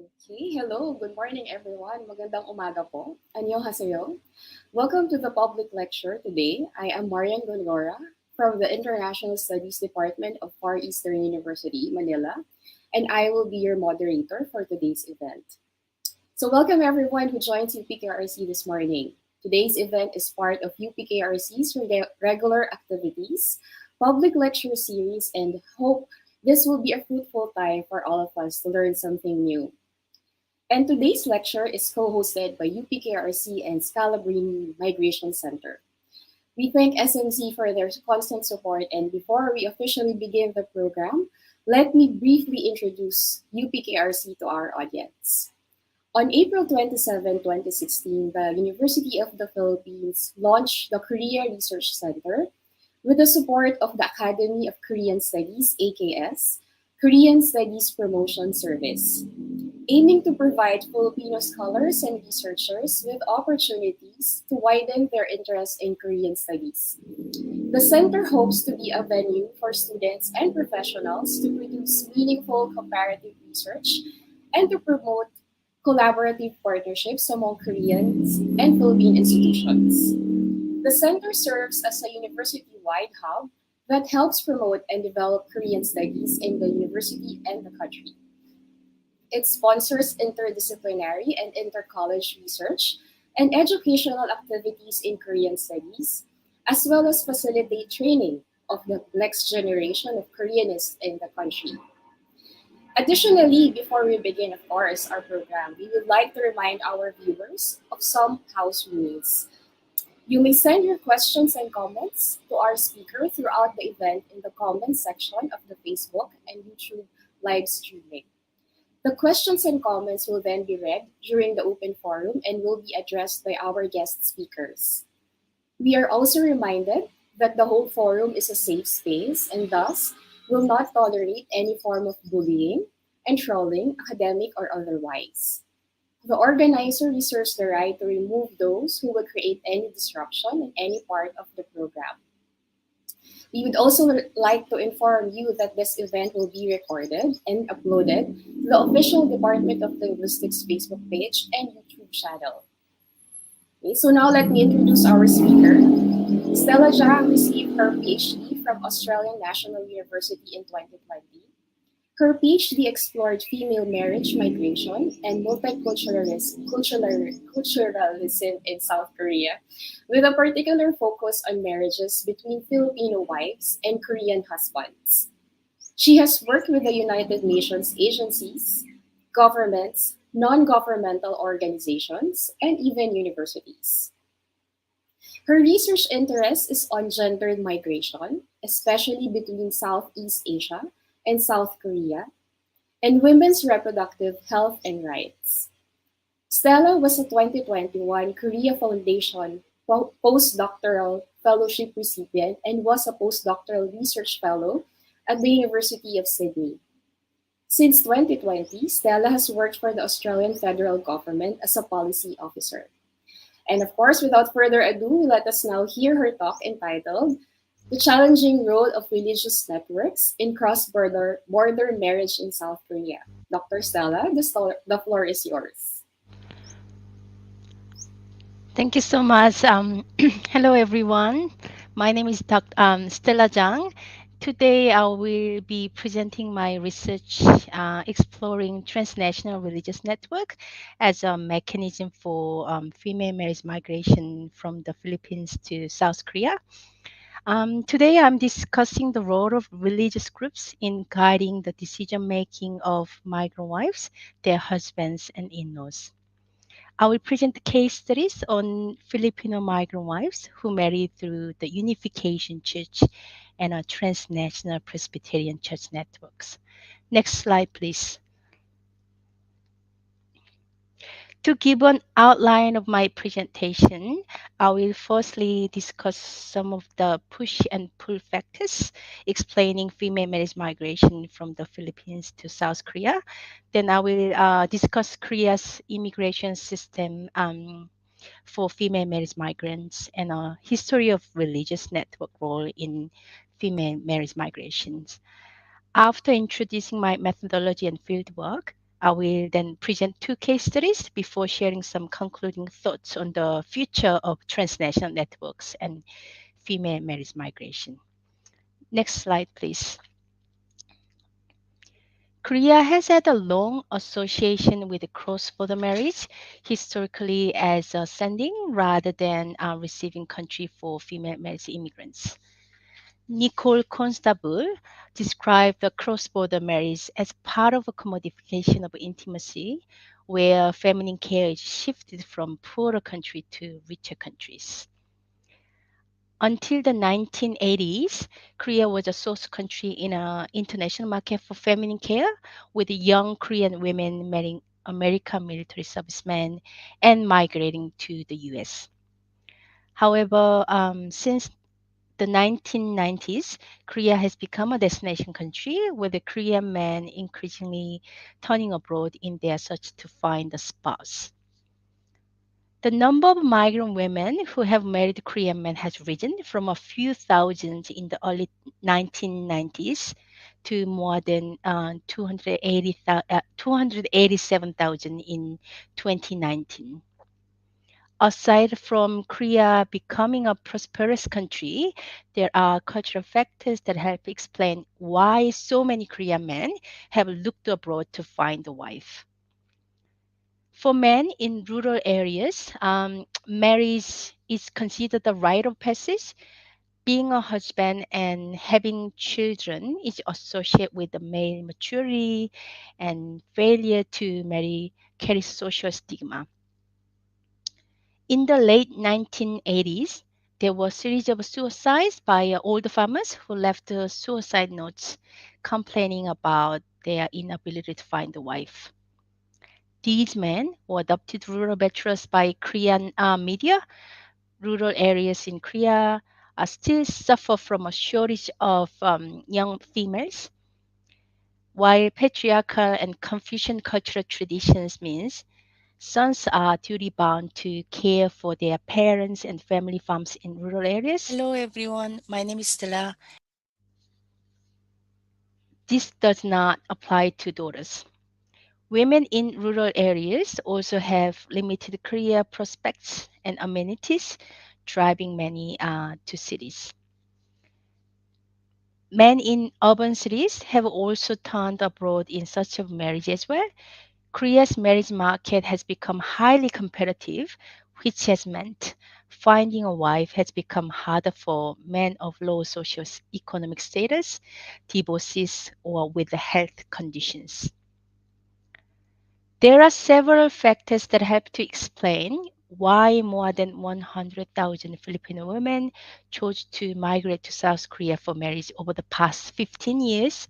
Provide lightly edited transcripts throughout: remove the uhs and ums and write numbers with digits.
Okay, hello, good morning everyone. Magandang umaga po. Annyeonghaseyo. Welcome to the public lecture today. I am Marian Gonora from the International Studies Department of Far Eastern University, Manila, and I will be your moderator for today's event. So welcome everyone who joins UPKRC this morning. Today's event is part of UPKRC's regular activities, public lecture series, and hope this will be a fruitful time for all of us to learn something new. And today's lecture is co-hosted by UPKRC and Scalabrini Migration Center. We thank SMC for their constant support, and before we officially begin the program, let me briefly introduce UPKRC to our audience. On April 27, 2016, the University of the Philippines launched the Korea Research Center with the support of the Academy of Korean Studies, AKS, Korean Studies Promotion Service, aiming to provide Filipino scholars and researchers with opportunities to widen their interest in Korean studies. The center hopes to be a venue for students and professionals to produce meaningful comparative research and to promote collaborative partnerships among Koreans and Philippine institutions. The center serves as a university-wide hub that helps promote and develop Korean studies in the university and the country. It sponsors interdisciplinary and inter-college research and educational activities in Korean studies, as well as facilitate training of the next generation of Koreanists in the country. Additionally, before we begin, of course, our program, we would like to remind our viewers of some house rules. You may send your questions and comments to our speaker throughout the event in the comments section of the Facebook and YouTube live streaming. The questions and comments will then be read during the open forum and will be addressed by our guest speakers. We are also reminded that the whole forum is a safe space and thus will not tolerate any form of bullying and trolling, academic or otherwise. The organizer reserves the right to remove those who will create any disruption in any part of the program. We would also like to inform you that this event will be recorded and uploaded to the official Department of Linguistics Facebook page and YouTube channel. Okay, so now let me introduce our speaker. Stella Jang received her PhD from Australian National University in 2020. Her PhD explored female marriage, migration, and multiculturalism in South Korea, with a particular focus on marriages between Filipino wives and Korean husbands. She has worked with the United Nations agencies, governments, non-governmental organizations, and even universities. Her research interest is on gendered migration, especially between Southeast Asia and South Korea, and women's reproductive health and rights. Stella was a 2021 Korea Foundation postdoctoral fellowship recipient and was a postdoctoral research fellow at the University of Sydney. Since 2020, Stella has worked for the Australian federal government as a policy officer. And of course, without further ado, let us now hear her talk entitled The Challenging Role of Religious Networks in Cross-Border Marriage in South Korea. Dr. Stella, the floor is yours. Thank you so much. Hello, everyone. My name is Stella Zhang. Today, I will be presenting my research exploring transnational religious network as a mechanism for female marriage migration from the Philippines to South Korea. Today, I'm discussing the role of religious groups in guiding the decision making of migrant wives, their husbands, and in-laws. I will present case studies on Filipino migrant wives who married through the Unification Church and transnational Presbyterian church networks. Next slide, please. To give an outline of my presentation, I will firstly discuss some of the push and pull factors explaining female marriage migration from the Philippines to South Korea. Then I will discuss Korea's immigration system for female marriage migrants and a history of religious network role in female marriage migrations. After introducing my methodology and fieldwork, I will then present two case studies before sharing some concluding thoughts on the future of transnational networks and female marriage migration. Next slide, please. Korea has had a long association with cross-border marriage, historically as a sending rather than a receiving country for female marriage immigrants. Nicole Constable described the cross-border marriage as part of a commodification of intimacy, where feminine care is shifted from poorer countries to richer countries. Until the 1980s, Korea was a source country in an international market for feminine care, with young Korean women marrying American military servicemen and migrating to the US. However, since the 1990s, Korea has become a destination country, with the Korean men increasingly turning abroad in their search to find a spouse. The number of migrant women who have married Korean men has risen from a few thousand in the early 1990s to more than 287,000 in 2019. Aside from Korea becoming a prosperous country, there are cultural factors that help explain why so many Korean men have looked abroad to find a wife. For men in rural areas, marriage is considered a rite of passage. Being a husband and having children is associated with the male maturity, and failure to marry carries social stigma. In the late 1980s, there were a series of suicides by older farmers who left suicide notes complaining about their inability to find a wife. These men were adopted rural bachelors by Korean media. Rural areas in Korea still suffer from a shortage of young females, while patriarchal and Confucian cultural traditions means sons are duty bound to care for their parents and family farms in rural areas. Hello everyone, my name is Stella. This does not apply to daughters. Women in rural areas also have limited career prospects and amenities, driving many to cities. Men in urban cities have also turned abroad in search of marriage as well. Korea's marriage market has become highly competitive, which has meant finding a wife has become harder for men of low socio-economic status, divorcees, or with health conditions. There are several factors that help to explain why more than 100,000 Filipino women chose to migrate to South Korea for marriage over the past 15 years.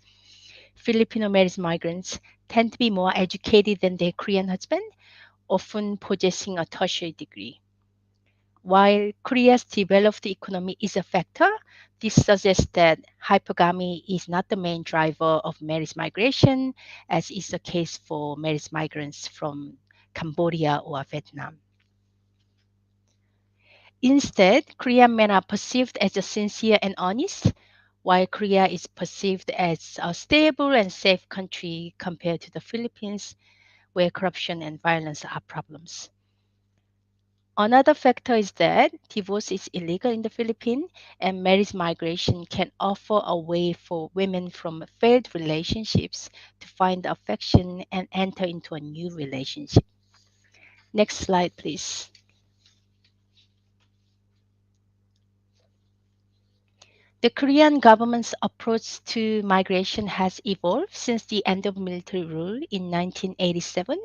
Filipino marriage migrants tend to be more educated than their Korean husband, often possessing a tertiary degree. While Korea's developed economy is a factor, this suggests that hypergamy is not the main driver of marriage migration, as is the case for marriage migrants from Cambodia or Vietnam. Instead, Korean men are perceived as sincere and honest, while Korea is perceived as a stable and safe country compared to the Philippines, where corruption and violence are problems. Another factor is that divorce is illegal in the Philippines, and marriage migration can offer a way for women from failed relationships to find affection and enter into a new relationship. Next slide, please. The Korean government's approach to migration has evolved since the end of military rule in 1987,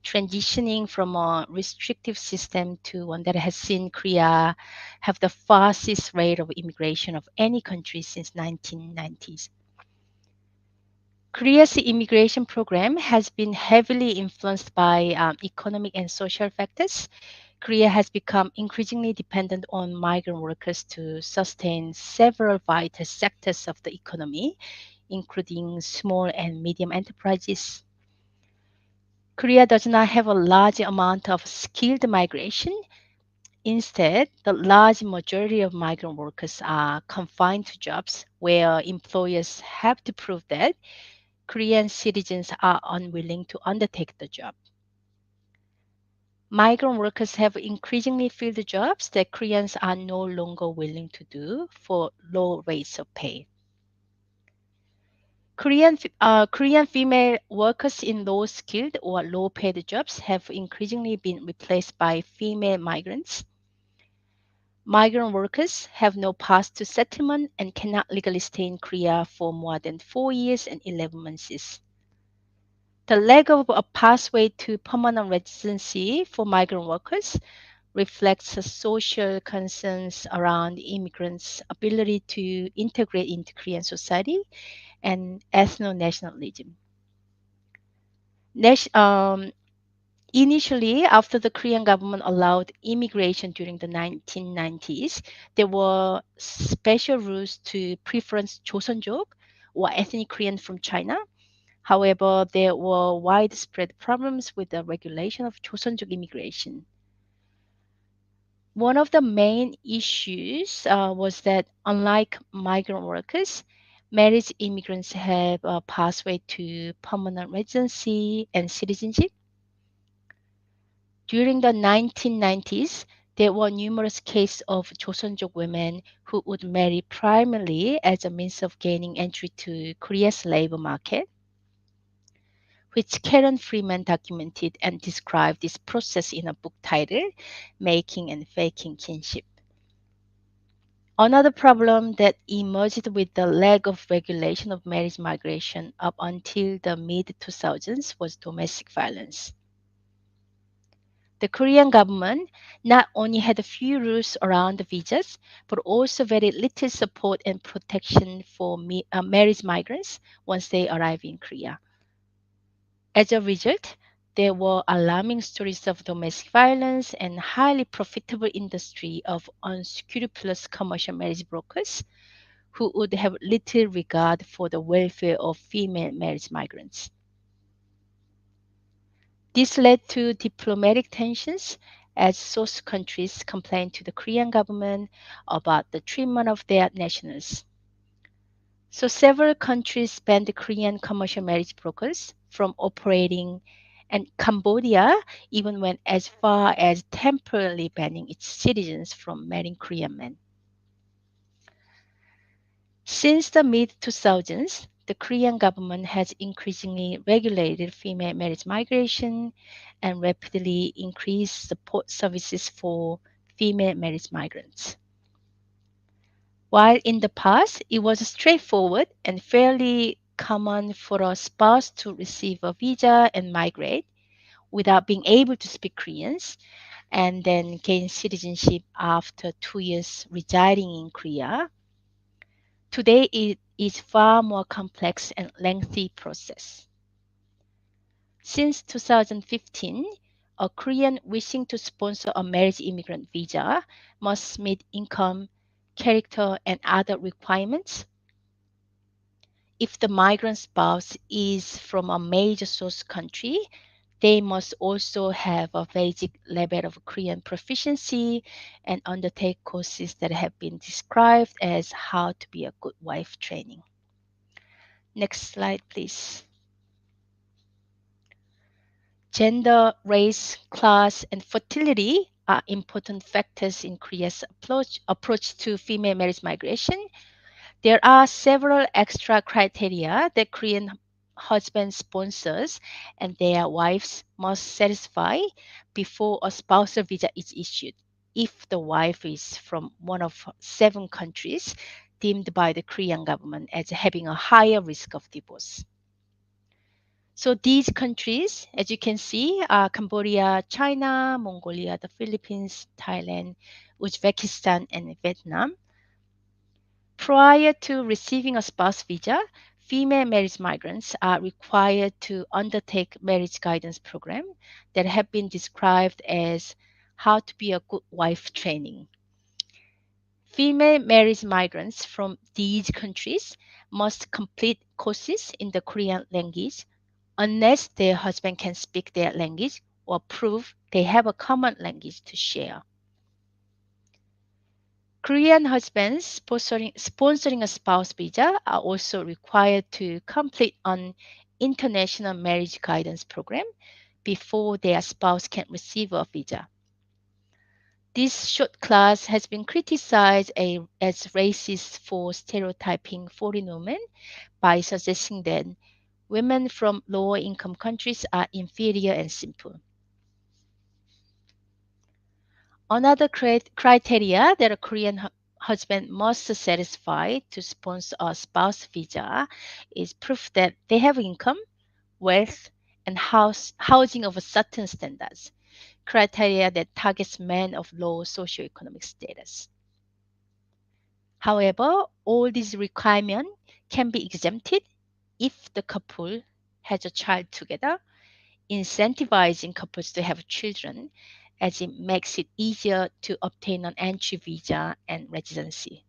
transitioning from a restrictive system to one that has seen Korea have the fastest rate of immigration of any country since 1990s. Korea's immigration program has been heavily influenced by economic and social factors. Korea has become increasingly dependent on migrant workers to sustain several vital sectors of the economy, including small and medium enterprises. Korea does not have a large amount of skilled migration. Instead, the large majority of migrant workers are confined to jobs where employers have to prove that Korean citizens are unwilling to undertake the job. Migrant workers have increasingly filled the jobs that Koreans are no longer willing to do for low rates of pay. Korean female workers in low skilled or low paid jobs have increasingly been replaced by female migrants. Migrant workers have no path to settlement and cannot legally stay in Korea for more than 4 years and 11 months. The lack of a pathway to permanent residency for migrant workers reflects the social concerns around immigrants' ability to integrate into Korean society and ethno-nationalism. Nat- um, Initially, after the Korean government allowed immigration during the 1990s, there were special rules to preference Joseon족 or ethnic Korean from China. However, there were widespread problems with the regulation of Joseon족 immigration. One of the main issues was that, unlike migrant workers, married immigrants have a pathway to permanent residency and citizenship. During the 1990s, there were numerous cases of Joseon족 women who would marry primarily as a means of gaining entry to Korea's labor market, which Karen Freeman documented and described this process in a book titled Making and Faking Kinship. Another problem that emerged with the lack of regulation of marriage migration up until the mid 2000s was domestic violence. The Korean government not only had a few rules around the visas, but also very little support and protection for married migrants once they arrive in Korea. As a result, there were alarming stories of domestic violence and highly profitable industry of unscrupulous commercial marriage brokers who would have little regard for the welfare of female marriage migrants. This led to diplomatic tensions as source countries complained to the Korean government about the treatment of their nationals. So several countries banned Korean commercial marriage brokers from operating, and Cambodia even went as far as temporarily banning its citizens from marrying Korean men. Since the mid 2000s, the Korean government has increasingly regulated female marriage migration and rapidly increased support services for female marriage migrants. While in the past it was straightforward and fairly common for a spouse to receive a visa and migrate without being able to speak Korean and then gain citizenship after 2 years residing in Korea, today it is far more complex and lengthy process. Since 2015, a Korean wishing to sponsor a marriage immigrant visa must meet income, character, and other requirements. If the migrant spouse is from a major source country, they must also have a basic level of Korean proficiency and undertake courses that have been described as how to be a good wife training. Next slide, please. Gender, race, class, and fertility are important factors in Korea's approach to female marriage migration. There are several extra criteria that Korean husband sponsors and their wives must satisfy before a spousal visa is issued if the wife is from one of 7 countries deemed by the Korean government as having a higher risk of divorce. So these countries, as you can see, are Cambodia, China, Mongolia, the Philippines, Thailand, Uzbekistan, and Vietnam. Prior to receiving a spouse visa, female marriage migrants are required to undertake marriage guidance program that have been described as how to be a good wife training. Female marriage migrants from these countries must complete courses in the Korean language unless their husband can speak their language or prove they have a common language to share. Korean husbands sponsoring a spouse visa are also required to complete an international marriage guidance program before their spouse can receive a visa. This short class has been criticized as racist for stereotyping foreign women by suggesting that women from lower income countries are inferior and simple. Another criteria that a Korean husband must satisfy to sponsor a spouse visa is proof that they have income, wealth, and housing of a certain standards, criteria that targets men of low socioeconomic status. However, all these requirements can be exempted if the couple has a child together, incentivizing couples to have children as it makes it easier to obtain an entry visa and residency.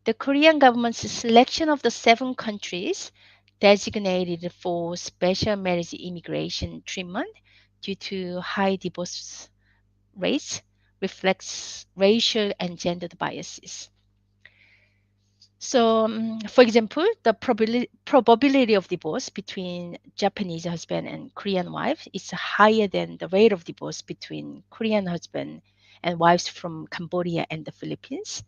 The Korean government's selection of the 7 countries designated for special marriage immigration treatment due to high divorce rates reflects racial and gender biases. So, for example, the probability of divorce between Japanese husband and Korean wife is higher than the rate of divorce between Korean husband and wives from Cambodia and the Philippines.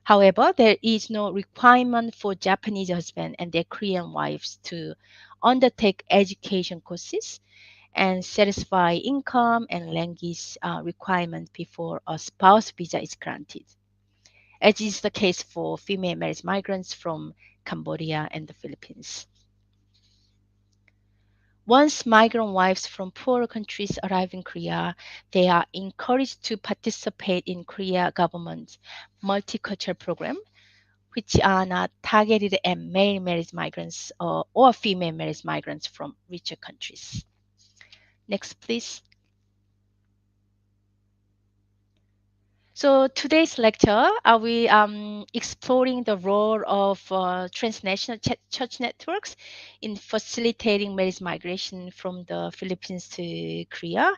However, there is no requirement for Japanese husband and their Korean wives to undertake education courses and satisfy income and language requirements before a spouse visa is granted, as is the case for female married migrants from Cambodia and the Philippines. Once migrant wives from poorer countries arrive in Korea, they are encouraged to participate in Korea government's multicultural program, which are not targeted at male married migrants or female married migrants from richer countries. Next, please. So today's lecture, we exploring the role of transnational church networks in facilitating marriage migration from the Philippines to Korea.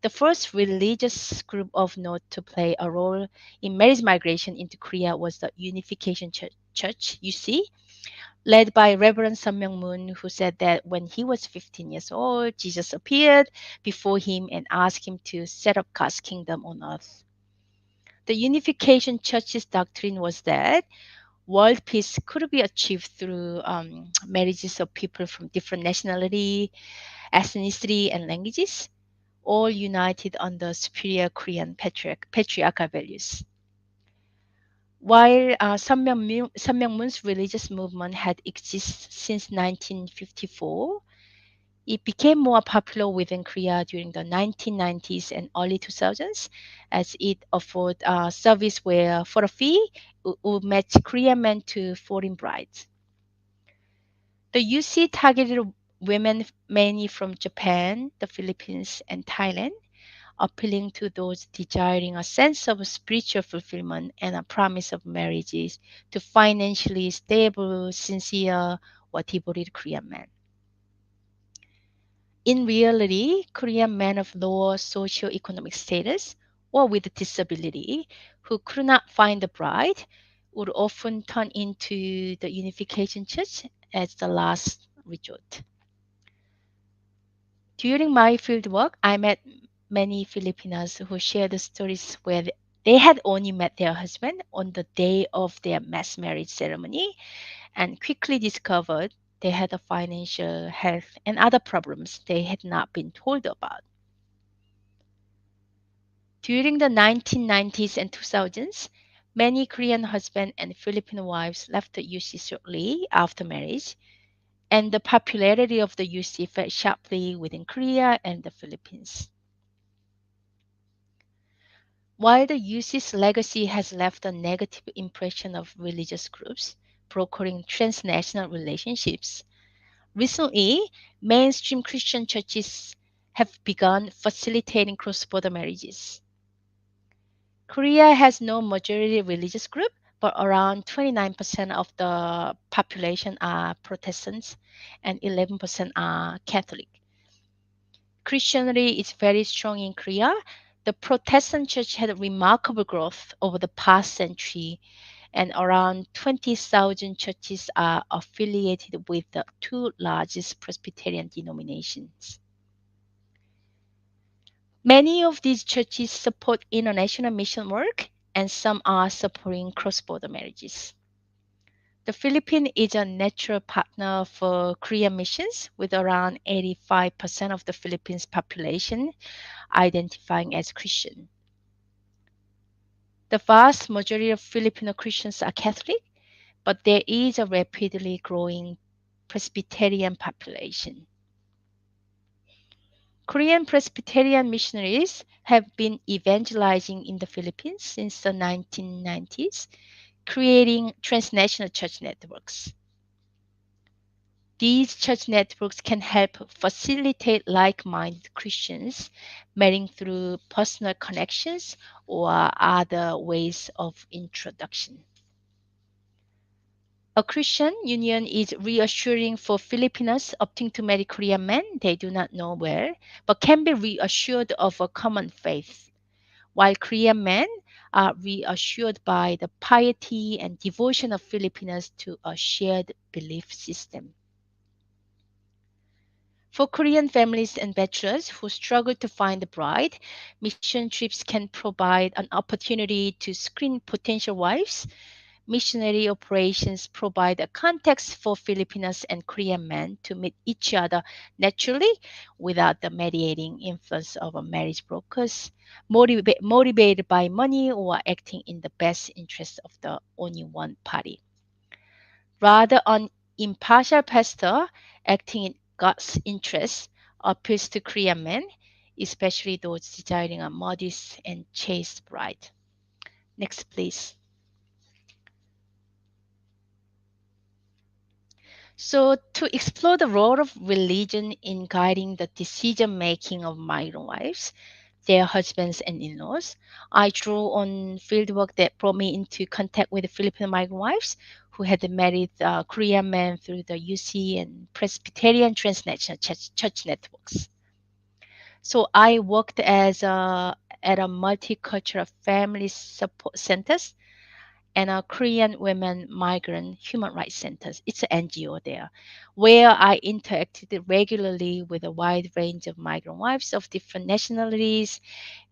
The first religious group of note to play a role in marriage migration into Korea was the Unification Church, UC, led by Reverend Sun Myung-moon, who said that when he was 15 years old, Jesus appeared before him and asked him to set up God's kingdom on earth. The Unification Church's doctrine was that world peace could be achieved through marriages of people from different nationality, ethnicity, and languages, all united under superior Korean patriarchal values. While Sun Myung-moon's religious movement had existed since 1954, it became more popular within Korea during the 1990s and early 2000s as it offered a service where, for a fee, would match Korean men to foreign brides. The UC targeted women mainly from Japan, the Philippines, and Thailand, appealing to those desiring a sense of spiritual fulfillment and a promise of marriages to financially stable, sincere, or devoted Korean men. In reality, Korean men of lower socioeconomic status or with disability who could not find a bride would often turn into the Unification Church as the last resort. During my fieldwork, I met many Filipinos who shared stories where they had only met their husband on the day of their mass marriage ceremony and quickly discovered they had a financial, health, and other problems they had not been told about. During the 1990s and 2000s, many Korean husbands and Filipino wives left the UC shortly after marriage, and the popularity of the UC fell sharply within Korea and the Philippines. While the UC's legacy has left a negative impression of religious groups brokering transnational relationships, recently, mainstream Christian churches have begun facilitating cross border marriages. Korea has no majority religious group, but around 29% of the population are Protestants and 11% are Catholic. Christianity is very strong in Korea, The Protestant church had a remarkable growth over the past century, and around 20,000 churches are affiliated with the two largest Presbyterian denominations. Many of these churches support international mission work, and some are supporting cross border marriages. The Philippines is a natural partner for Korean missions, with around 85% of the Philippines population identifying as Christian. The vast majority of Filipino Christians are Catholic, but there is a rapidly growing Presbyterian population. Korean Presbyterian missionaries have been evangelizing in the Philippines since the 1990s, creating transnational church networks. These church networks can help facilitate like minded Christians marrying through personal connections or other ways of introduction. A Christian union is reassuring for Filipinos opting to marry Korean men they do not know well, but can be reassured of a common faith, while Korean men are reassured by the piety and devotion of Filipinos to a shared belief system. For Korean families and bachelors who struggle to find a bride, mission trips can provide an opportunity to screen potential wives. Missionary operations provide a context for Filipinos and Korean men to meet each other naturally without the mediating influence of a marriage brokers, motivated by money or acting in the best interest of the only one party. Rather, an impartial pastor acting in God's interest appeals to Korean men, especially those desiring a modest and chaste bride. Next, please. So, to explore the role of religion in guiding the decision making of migrant wives, their husbands and in laws, I drew on fieldwork that brought me into contact with Filipino migrant wives who had married Korean men through the UC and Presbyterian transnational church networks. So, I worked at a multicultural family support centers and a Korean Women Migrant Human Rights Centers. It's an NGO there, where I interacted regularly with a wide range of migrant wives of different nationalities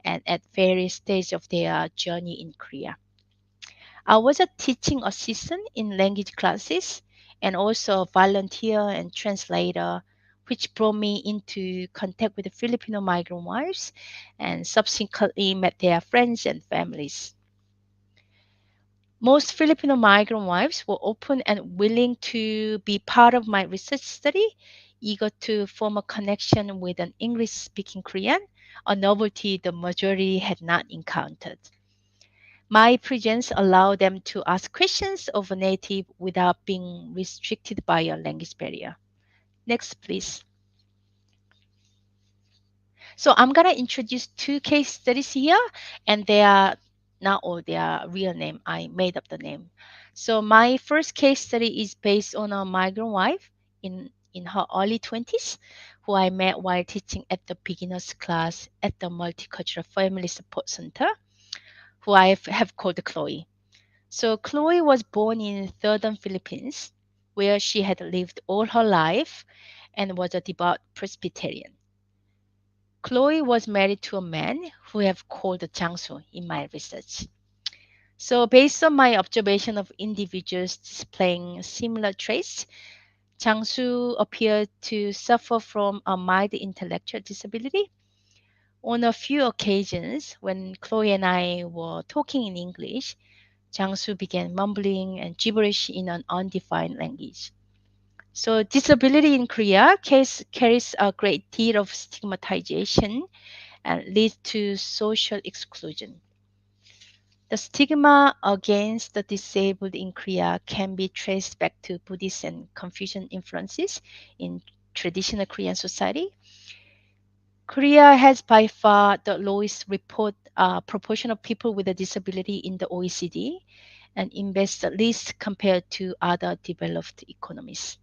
and at various stages of their journey in Korea. I was a teaching assistant in language classes and also a volunteer and translator, which brought me into contact with the Filipino migrant wives and subsequently met their friends and families. Most Filipino migrant wives were open and willing to be part of my research study, eager to form a connection with an English speaking Korean, a novelty the majority had not encountered. My presence allowed them to ask questions of a native without being restricted by a language barrier. Next, please. So I'm gonna introduce two case studies here, and they are not all their real name. I made up the name. So my first case study is based on a migrant wife in her early 20s who I met while teaching at the beginners class at the Multicultural Family Support Center, who have called Chloe. So Chloe was born in southern Philippines, where she had lived all her life and was a devout Presbyterian. Chloe was married to a man who I have called Jiangsu in my research. So, based on my observation of individuals displaying similar traits, Jiangsu appeared to suffer from a mild intellectual disability. On a few occasions, when Chloe and I were talking in English, Jiangsu began mumbling and gibberish in an undefined language. So, disability in Korea carries a great deal of stigmatization and leads to social exclusion. The stigma against the disabled in Korea can be traced back to Buddhist and Confucian influences in traditional Korean society. Korea has by far the lowest proportion of people with a disability in the OECD and invests the least compared to other developed economies.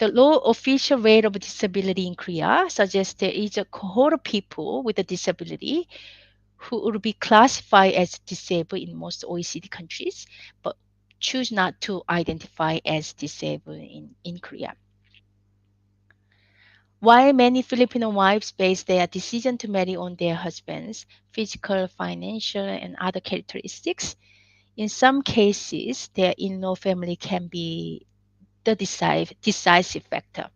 The low official rate of disability in Korea suggests there is a cohort of people with a disability who would be classified as disabled in most OECD countries, but choose not to identify as disabled in Korea. While many Filipino wives base their decision to marry on their husband's physical, financial, and other characteristics, in some cases, their in law family can be the decisive factor.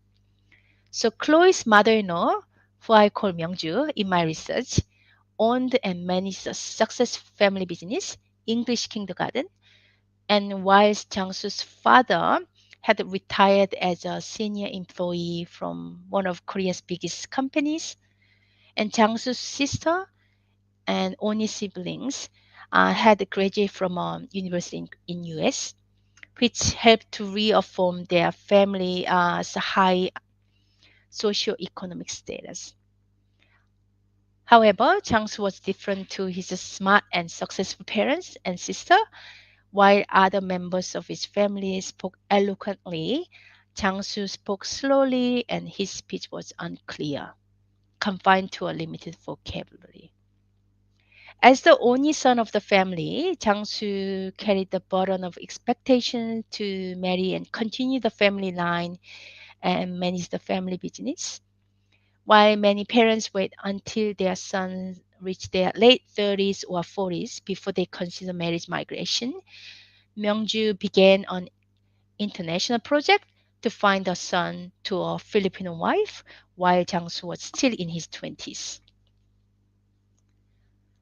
So, Chloe's mother in law, who I call Myungju in my research, owned and managed a successful family business, English kindergarten, and whilst Jangsu's father had retired as a senior employee from one of Korea's biggest companies, and Jangsu's sister and only siblings had graduated from a university in US, which helped to reaffirm their family's high socioeconomic status. However, Changsu was different to his smart and successful parents and sister. While other members of his family spoke eloquently, Changsu spoke slowly and his speech was unclear, confined to a limited vocabulary. As the only son of the family, Changsu carried the burden of expectation to marry and continue the family line and manage the family business. While many parents wait until their sons reach their late 30s or 40s before they consider marriage migration, Myungju began an international project to find a son to a Filipino wife while Jangsu was still in his 20s.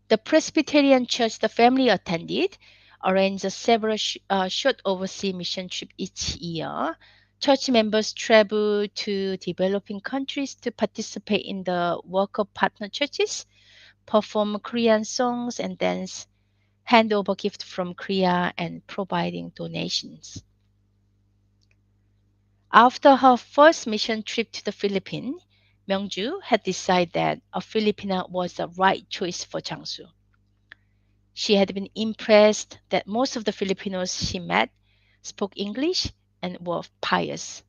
The Presbyterian church the family attended arranged several short overseas mission trips each year. Church members travel to developing countries to participate in the work of partner churches, perform Korean songs and dance, hand over gifts from Korea, and providing donations. After her first mission trip to the Philippines, Myungju had decided that a Filipina was the right choice for Jangsu. She had been impressed that most of the Filipinos she met spoke English and were pious.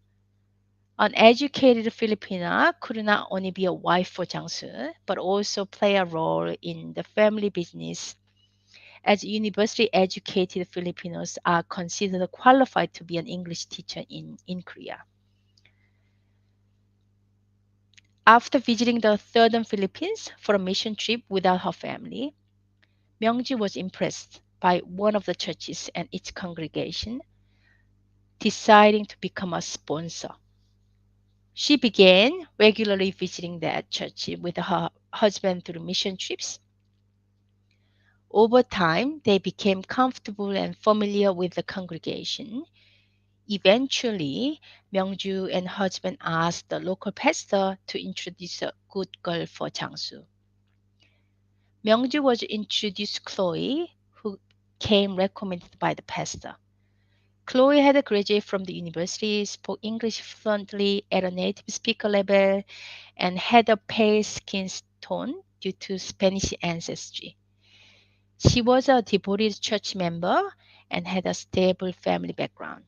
An educated Filipina could not only be a wife for Jangsu, but also play a role in the family business, as university educated Filipinos are considered qualified to be an English teacher in Korea. After visiting the southern Philippines for a mission trip without her family, Myungji was impressed by one of the churches and its congregation, deciding to become a sponsor. She began regularly visiting that church with her husband through mission trips. Over time, they became comfortable and familiar with the congregation. Eventually, Myungju and husband asked the local pastor to introduce a good girl for Jangsu. Myungju was introduced Chloe, who came recommended by the pastor. Chloe had graduated from the university, spoke English fluently at a native speaker level, and had a pale skin tone due to Spanish ancestry. She was a devoted church member and had a stable family background.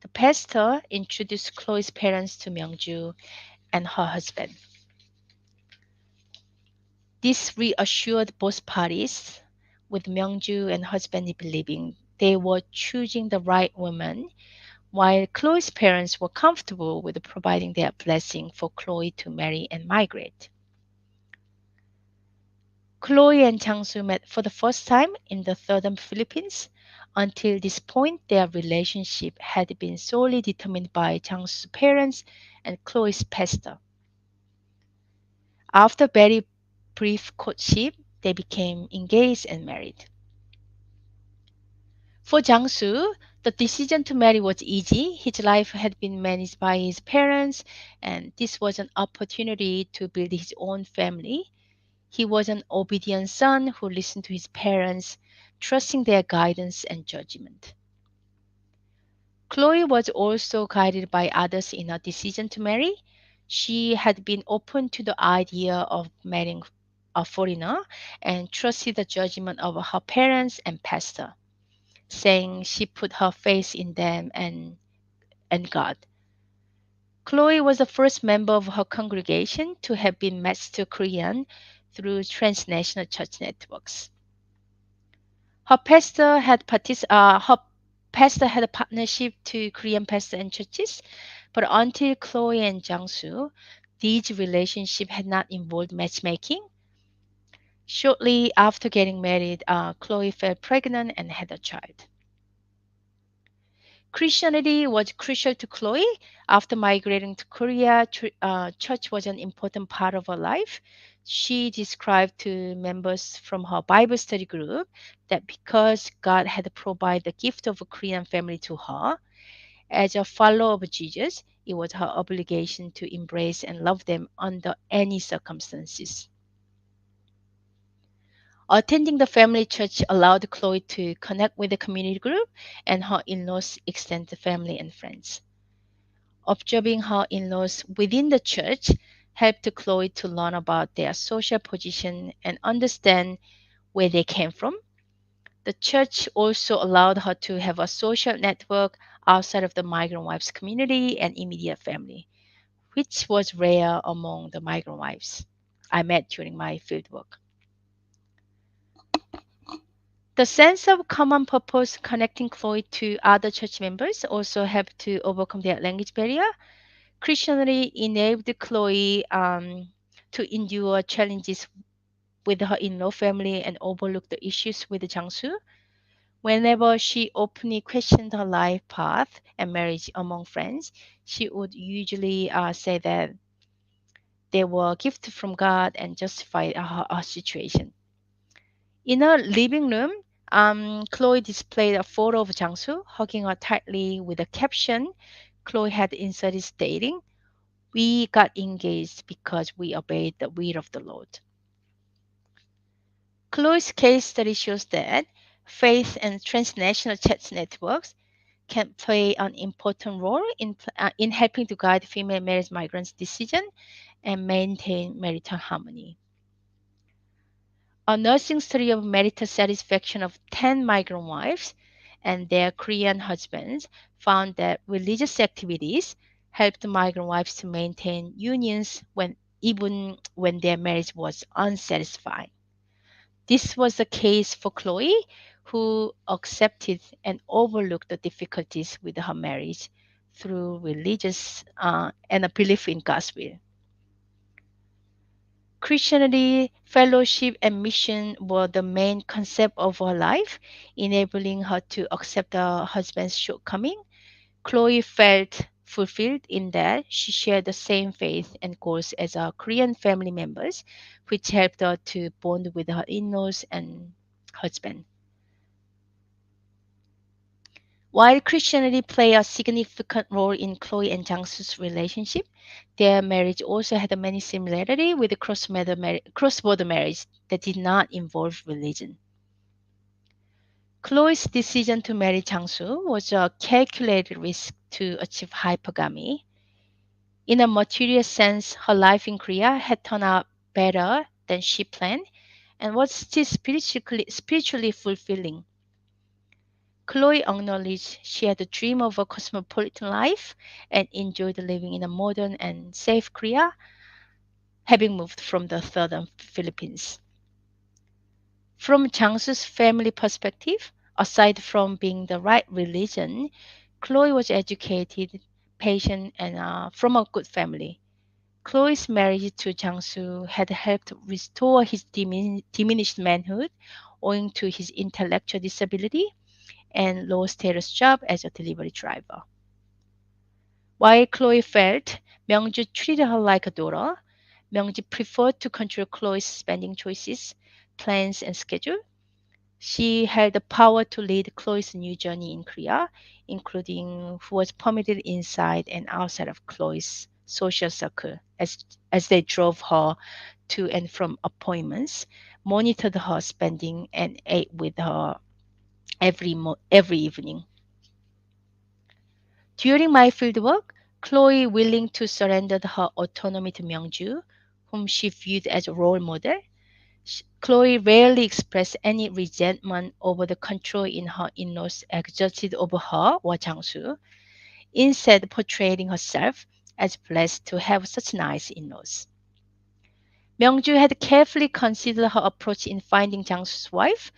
The pastor introduced Chloe's parents to Myungju and her husband. This reassured both parties, with Myungju and husband believing they were choosing the right woman, while Chloe's parents were comfortable with providing their blessing for Chloe to marry and migrate. Chloe and Changsu met for the first time in the southern Philippines. Until this point, their relationship had been solely determined by Changsu's parents and Chloe's pastor. After very brief courtship, they became engaged and married. For Jiangsu, the decision to marry was easy. His life had been managed by his parents, and this was an opportunity to build his own family. He was an obedient son who listened to his parents, trusting their guidance and judgment. Chloe was also guided by others in her decision to marry. She had been open to the idea of marrying a foreigner and trusted the judgment of her parents and pastor, saying she put her faith in them and God. Chloe was the first member of her congregation to have been matched to Korean through transnational church networks. Her pastor had a partnership to Korean pastors and churches, but until Chloe and Jangsu, these relationships had not involved matchmaking. Shortly after getting married, Chloe fell pregnant and had a child. Christianity was crucial to Chloe. After migrating to Korea, church was an important part of her life. She described to members from her Bible study group that because God had provided the gift of a Korean family to her, as a follower of Jesus, it was her obligation to embrace and love them under any circumstances. Attending the family church allowed Chloe to connect with the community group and her in laws' extended family and friends. Observing her in laws within the church helped Chloe to learn about their social position and understand where they came from. The church also allowed her to have a social network outside of the migrant wives community and immediate family, which was rare among the migrant wives I met during my fieldwork. The sense of common purpose connecting Chloe to other church members also helped to overcome their language barrier. Christianity enabled Chloe to endure challenges with her in-law family and overlook the issues with Jangsu. Whenever she openly questioned her life path and marriage among friends, she would usually say that they were gifts from God and justify her situation. In her living room, Chloe displayed a photo of Jangsu hugging her tightly with a caption Chloe had inserted stating, "We got engaged because we obeyed the will of the Lord." Chloe's case study shows that faith and transnational church networks can play an important role in helping to guide female marriage migrants' decision and maintain marital harmony. A nursing study of marital satisfaction of 10 migrant wives and their Korean husbands found that religious activities helped migrant wives to maintain unions even when their marriage was unsatisfying. This was the case for Chloe, who accepted and overlooked the difficulties with her marriage through religious and a belief in God's will. Christianity, fellowship, and mission were the main concept of her life, enabling her to accept her husband's shortcoming. Chloe felt fulfilled in that she shared the same faith and goals as her Korean family members, which helped her to bond with her in-laws and husband. While Christianity played a significant role in Chloe and Jangsu's relationship, their marriage also had many similarities with the cross-border marriage that did not involve religion. Chloe's decision to marry Jangsu was a calculated risk to achieve hypergamy. In a material sense, her life in Korea had turned out better than she planned and was still spiritually fulfilling. Chloe acknowledged she had a dream of a cosmopolitan life and enjoyed living in a modern and safe Korea, having moved from the southern Philippines. From Jangsu's family perspective, aside from being the right religion, Chloe was educated, patient, and from a good family. Chloe's marriage to Jangsu had helped restore his diminished manhood owing to his intellectual disability and low status job as a delivery driver. While Chloe felt Myungju treated her like a daughter, Myungji preferred to control Chloe's spending choices, plans, and schedule. She had the power to lead Chloe's new journey in Korea, including who was permitted inside and outside of Chloe's social circle as they drove her to and from appointments, monitored her spending, and ate with her every evening. During my fieldwork, Chloe, willing to surrender her autonomy to Myungju, whom she viewed as a role model, Chloe rarely expressed any resentment over the control in her in-laws exerted over her or Jangsu, instead portraying herself as blessed to have such nice in-laws. Myungju had carefully considered her approach in finding Jangsu's wife,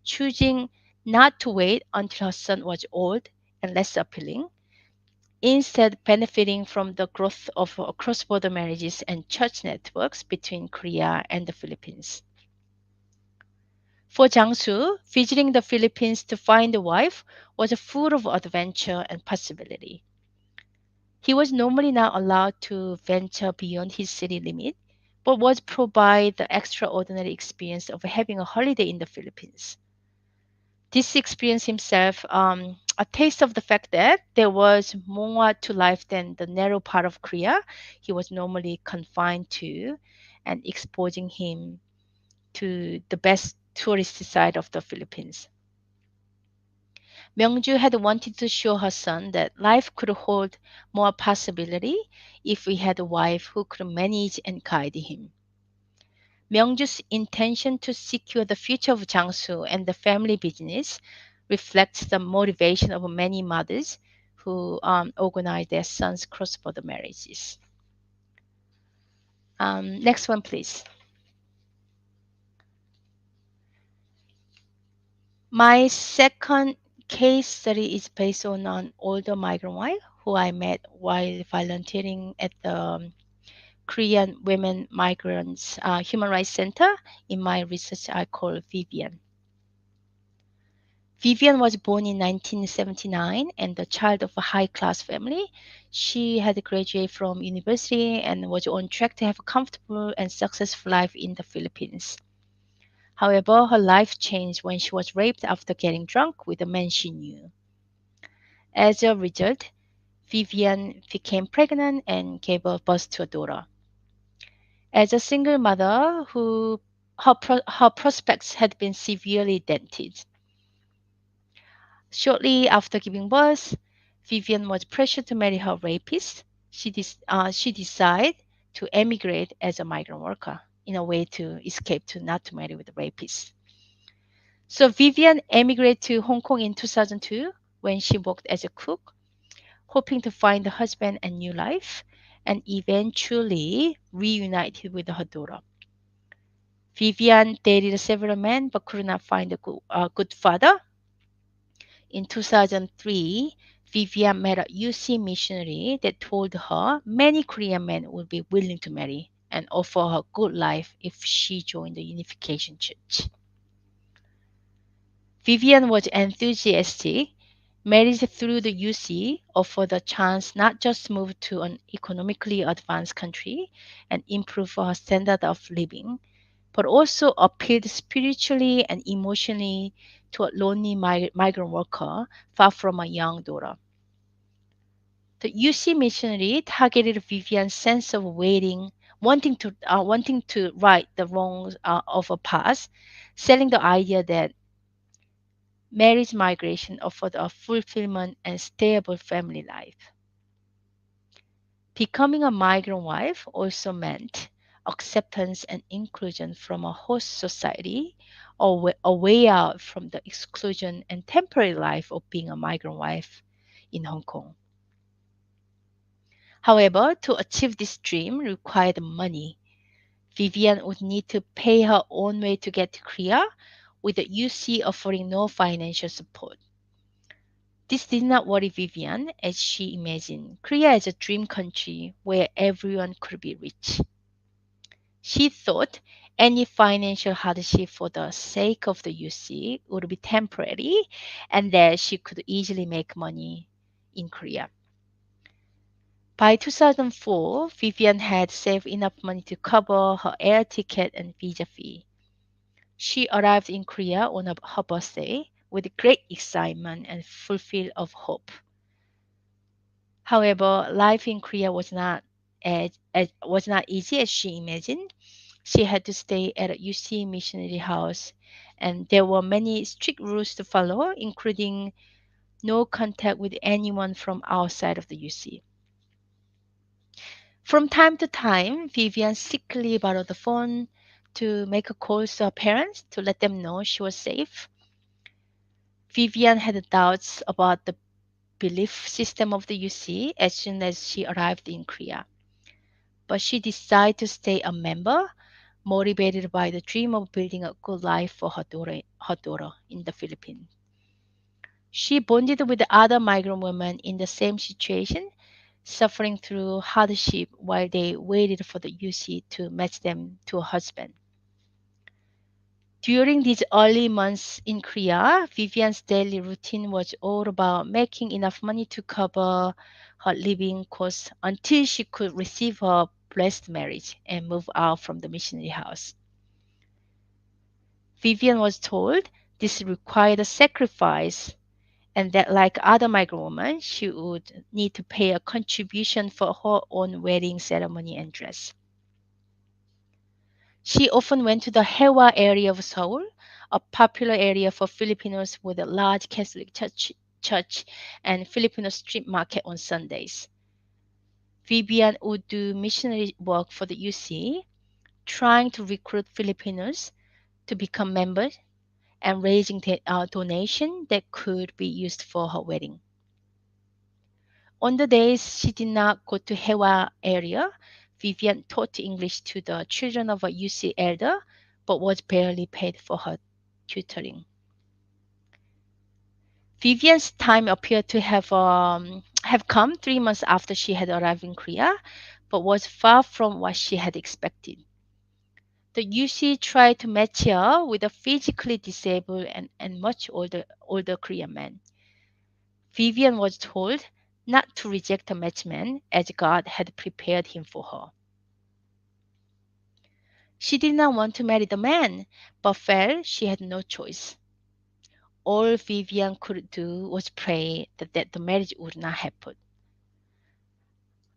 choosing not to wait until her son was old and less appealing, instead benefiting from the growth of cross-border marriages and church networks between Korea and the Philippines. For Jiangsu, visiting the Philippines to find a wife was full of adventure and possibility. He was normally not allowed to venture beyond his city limit, but was provided the extraordinary experience of having a holiday in the Philippines. This experience himself a taste of the fact that there was more to life than the narrow part of Korea he was normally confined to, and exposing him to the best tourist side of the Philippines. Myungju had wanted to show her son that life could hold more possibility if he had a wife who could manage and guide him. Myungju's intention to secure the future of Jiangsu and the family business reflects the motivation of many mothers who organize their sons' cross-border marriages. Next one, please. My second case study is based on an older migrant wife who I met while volunteering at the Korean Women Migrants Human Rights Center. In my research, I call Vivian. Vivian was born in 1979 and the child of a high class family. She had graduated from university and was on track to have a comfortable and successful life in the Philippines. However, her life changed when she was raped after getting drunk with a man she knew. As a result, Vivian became pregnant and gave birth to a daughter. As a single mother who her prospects had been severely dented. Shortly after giving birth, Vivian was pressured to marry her rapist. She decided to emigrate as a migrant worker in a way to escape to not to marry with a rapist. So Vivian emigrated to Hong Kong in 2002 when she worked as a cook, hoping to find a husband and new life, and eventually reunited with her daughter. Vivian dated several men but could not find a good father. In 2003, Vivian met a UC missionary that told her many Korean men would be willing to marry and offer her good life if she joined the Unification Church. Vivian was enthusiastic. Marriage through the UC offered a chance not just to move to an economically advanced country and improve her standard of living, but also appealed spiritually and emotionally to a lonely migrant worker far from a young daughter. The UC missionary targeted Vivian's sense of wanting to right the wrongs of her past, selling the idea that marriage migration offered a fulfillment and stable family life. Becoming a migrant wife also meant acceptance and inclusion from a host society, or a way out from the exclusion and temporary life of being a migrant wife in Hong Kong. However, to achieve this dream required money. Vivian would need to pay her own way to get to Korea, with the UC offering no financial support. This did not worry Vivian as she imagined Korea as a dream country where everyone could be rich. She thought any financial hardship for the sake of the UC would be temporary and that she could easily make money in Korea. By 2004, Vivian had saved enough money to cover her air ticket and visa fee. She arrived in Korea on her birthday with great excitement and fulfilled of hope. However, life in Korea was not easy as she imagined. She had to stay at a UC missionary house, and there were many strict rules to follow, including no contact with anyone from outside of the UC. From time to time, Vivian secretly borrowed the phone to make a call to her parents to let them know she was safe. Vivian had doubts about the belief system of the UC as soon as she arrived in Korea. But she decided to stay a member, motivated by the dream of building a good life for her daughter in the Philippines. She bonded with other migrant women in the same situation, suffering through hardship while they waited for the UC to match them to a husband. During these early months in Korea, Vivian's daily routine was all about making enough money to cover her living costs until she could receive her blessed marriage and move out from the missionary house. Vivian was told this required a sacrifice and that, like other migrant women, she would need to pay a contribution for her own wedding ceremony and dress. She often went to the Hewa area of Seoul, a popular area for Filipinos with a large Catholic church and Filipino street market on Sundays. Vivian would do missionary work for the UC, trying to recruit Filipinos to become members and raising donation that could be used for her wedding. On the days she did not go to Hewa area, Vivian taught English to the children of a UC elder, but was barely paid for her tutoring. Vivian's time appeared to have come 3 months after she had arrived in Korea, but was far from what she had expected. The UC tried to match her with a physically disabled and much older Korean man. Vivian was told not to reject the matchman as God had prepared him for her. She did not want to marry the man, but felt she had no choice. All Vivian could do was pray that the marriage would not happen.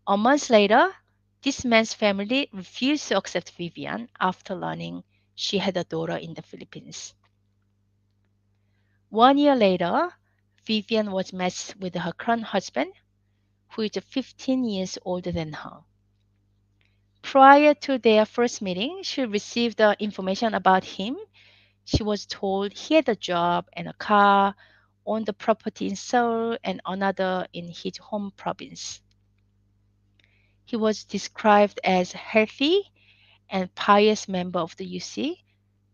A month later, this man's family refused to accept Vivian after learning she had a daughter in the Philippines. 1 year later, Vivian was matched with her current husband, who is 15 years older than her. Prior to their first meeting, she received the information about him. She was told he had a job and a car, owned a property in Seoul and another in his home province. He was described as healthy and pious member of the UC.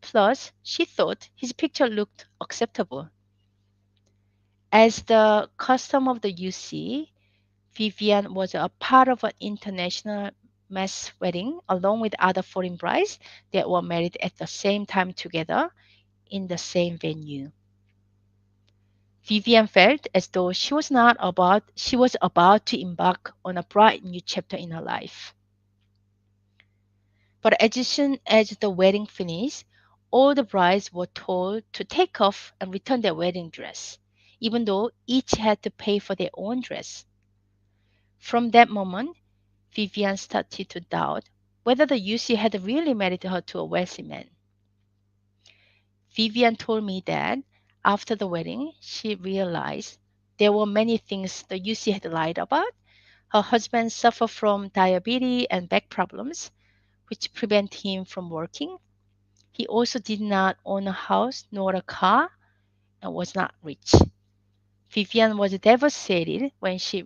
Plus, she thought his picture looked acceptable. As the custom of the UC, Vivian was a part of an international mass wedding along with other foreign brides that were married at the same time together in the same venue. Vivian felt as though she was about to embark on a bright new chapter in her life. But as soon as the wedding finished, all the brides were told to take off and return their wedding dress, even though each had to pay for their own dress. From that moment, Vivian started to doubt whether the UC had really married her to a wealthy man. Vivian told me that after the wedding, she realized there were many things the UC had lied about. Her husband suffered from diabetes and back problems, which prevent him from working. He also did not own a house nor a car and was not rich. Vivian was devastated when she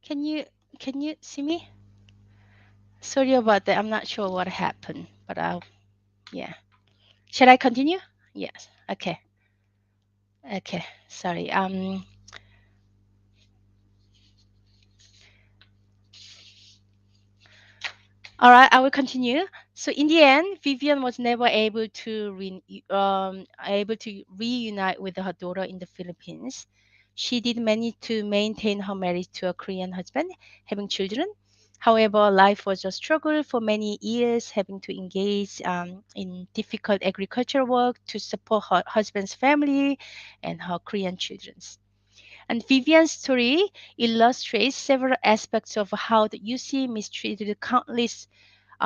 Can you see me? Sorry about that. I'm not sure what happened, but yeah. Should I continue? Yes. Okay. Okay. Sorry. All right, I will continue. So in the end, Vivian was never able to reunite with her daughter in the Philippines. She did manage to maintain her marriage to a Korean husband, having children. However, life was a struggle for many years, having to engage in difficult agricultural work to support her husband's family and her Korean children. And Vivian's story illustrates several aspects of how the UC mistreated countless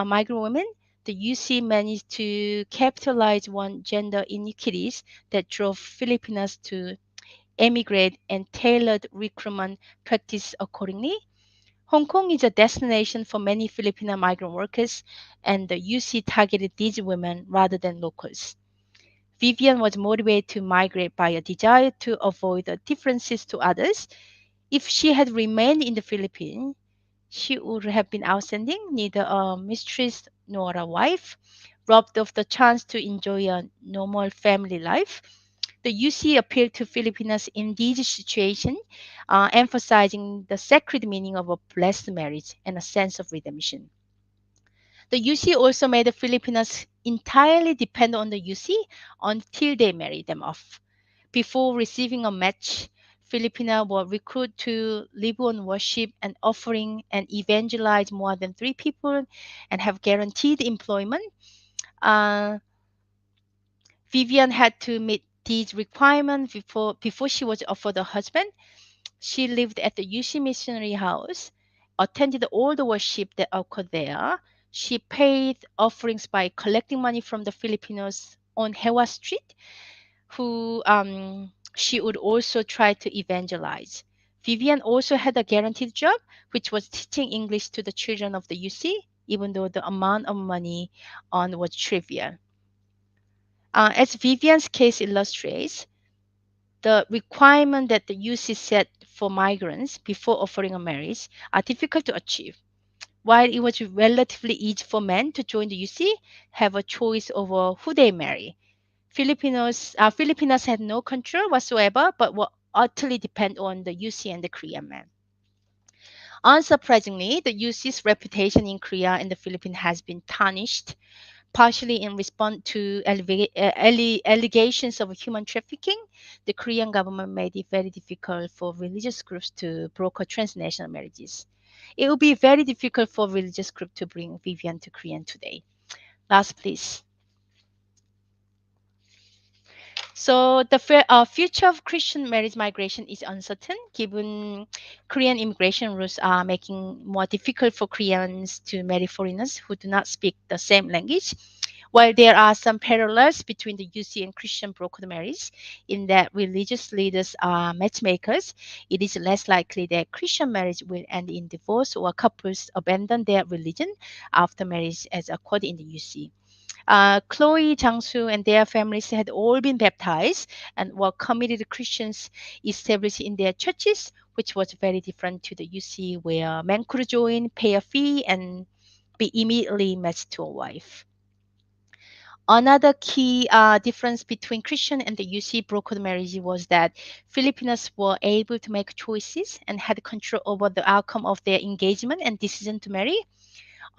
migrant women. The UC managed to capitalize on gender inequities that drove Filipinas to emigrate and tailored recruitment practice accordingly. Hong Kong is a destination for many Filipino migrant workers, and the UC targeted these women rather than locals. Vivian was motivated to migrate by a desire to avoid the differences to others. If she had remained in the Philippines, she would have been outstanding, neither a mistress nor a wife, robbed of the chance to enjoy a normal family life. The UC appealed to Filipinos in this situation, emphasizing the sacred meaning of a blessed marriage and a sense of redemption. The UC also made the Filipinos entirely depend on the UC until they married them off. Before receiving a match, Filipina were recruited to live on worship and offering and evangelize more than three people and have guaranteed employment. Uh, Vivian had to meet these requirements before she was offered a husband. She lived at the UC Missionary House, attended all the worship that occurred there. She paid offerings by collecting money from the Filipinos on Hewa Street, who she would also try to evangelize. Vivian also had a guaranteed job, which was teaching English to the children of the UC, even though the amount of money on was trivial. As Vivian's case illustrates, the requirement that the UC set for migrants before offering a marriage are difficult to achieve. While it was relatively easy for men to join the UC, have a choice over who they marry. Filipinas had no control whatsoever, but were utterly dependent on the UC and the Korean men. Unsurprisingly, the UC's reputation in Korea and the Philippines has been tarnished, partially in response to allegations of human trafficking. The Korean government made it very difficult for religious groups to broker transnational marriages. It would be very difficult for religious group to bring Vivian to Korean today. Last, please. So the future of Christian marriage migration is uncertain, given Korean immigration rules are making more difficult for Koreans to marry foreigners who do not speak the same language. While there are some parallels between the UC and Christian brokered marriage in that religious leaders are matchmakers, it is less likely that Christian marriage will end in divorce or couples abandon their religion after marriage as occurred in the UC. Chloe, Jangsu, and their families had all been baptized and were committed Christians established in their churches, which was very different to the UC, where men could join, pay a fee, and be immediately matched to a wife. Another key difference between Christian and the UC brokered marriage was that Filipinos were able to make choices and had control over the outcome of their engagement and decision to marry.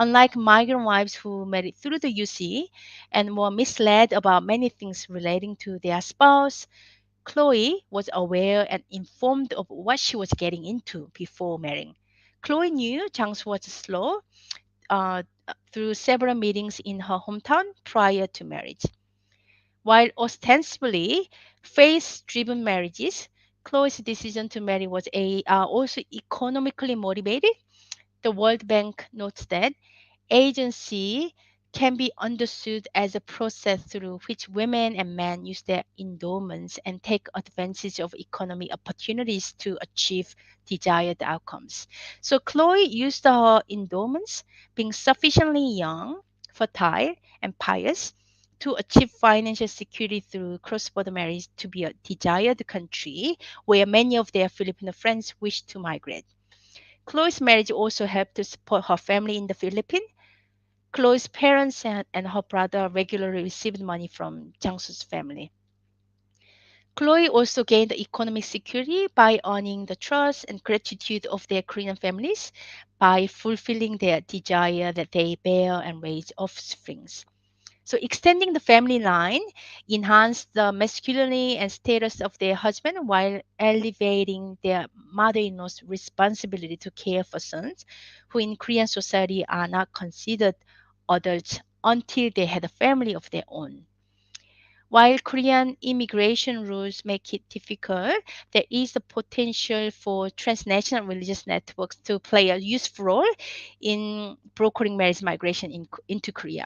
Unlike migrant wives who married through the UC and were misled about many things relating to their spouse, Chloe was aware and informed of what she was getting into before marrying. Chloe knew Jang's was slow through several meetings in her hometown prior to marriage. While ostensibly faith-driven marriages, Chloe's decision to marry was also economically motivated. The World Bank notes that agency can be understood as a process through which women and men use their endowments and take advantage of economic opportunities to achieve desired outcomes. So Chloe used her endowments, being sufficiently young, fertile, and pious, to achieve financial security through cross-border marriage to be a desired country where many of their Filipino friends wished to migrate. Chloe's marriage also helped to support her family in the Philippines. Chloe's parents and her brother regularly received money from Jangsu's family. Chloe also gained economic security by earning the trust and gratitude of their Korean families by fulfilling their desire that they bear and raise offsprings. So extending the family line enhanced the masculinity and status of their husband while elevating their mother-in-law's responsibility to care for sons who in Korean society are not considered adults until they had a family of their own. While Korean immigration rules make it difficult, there is the potential for transnational religious networks to play a useful role in brokering marriage migration into Korea.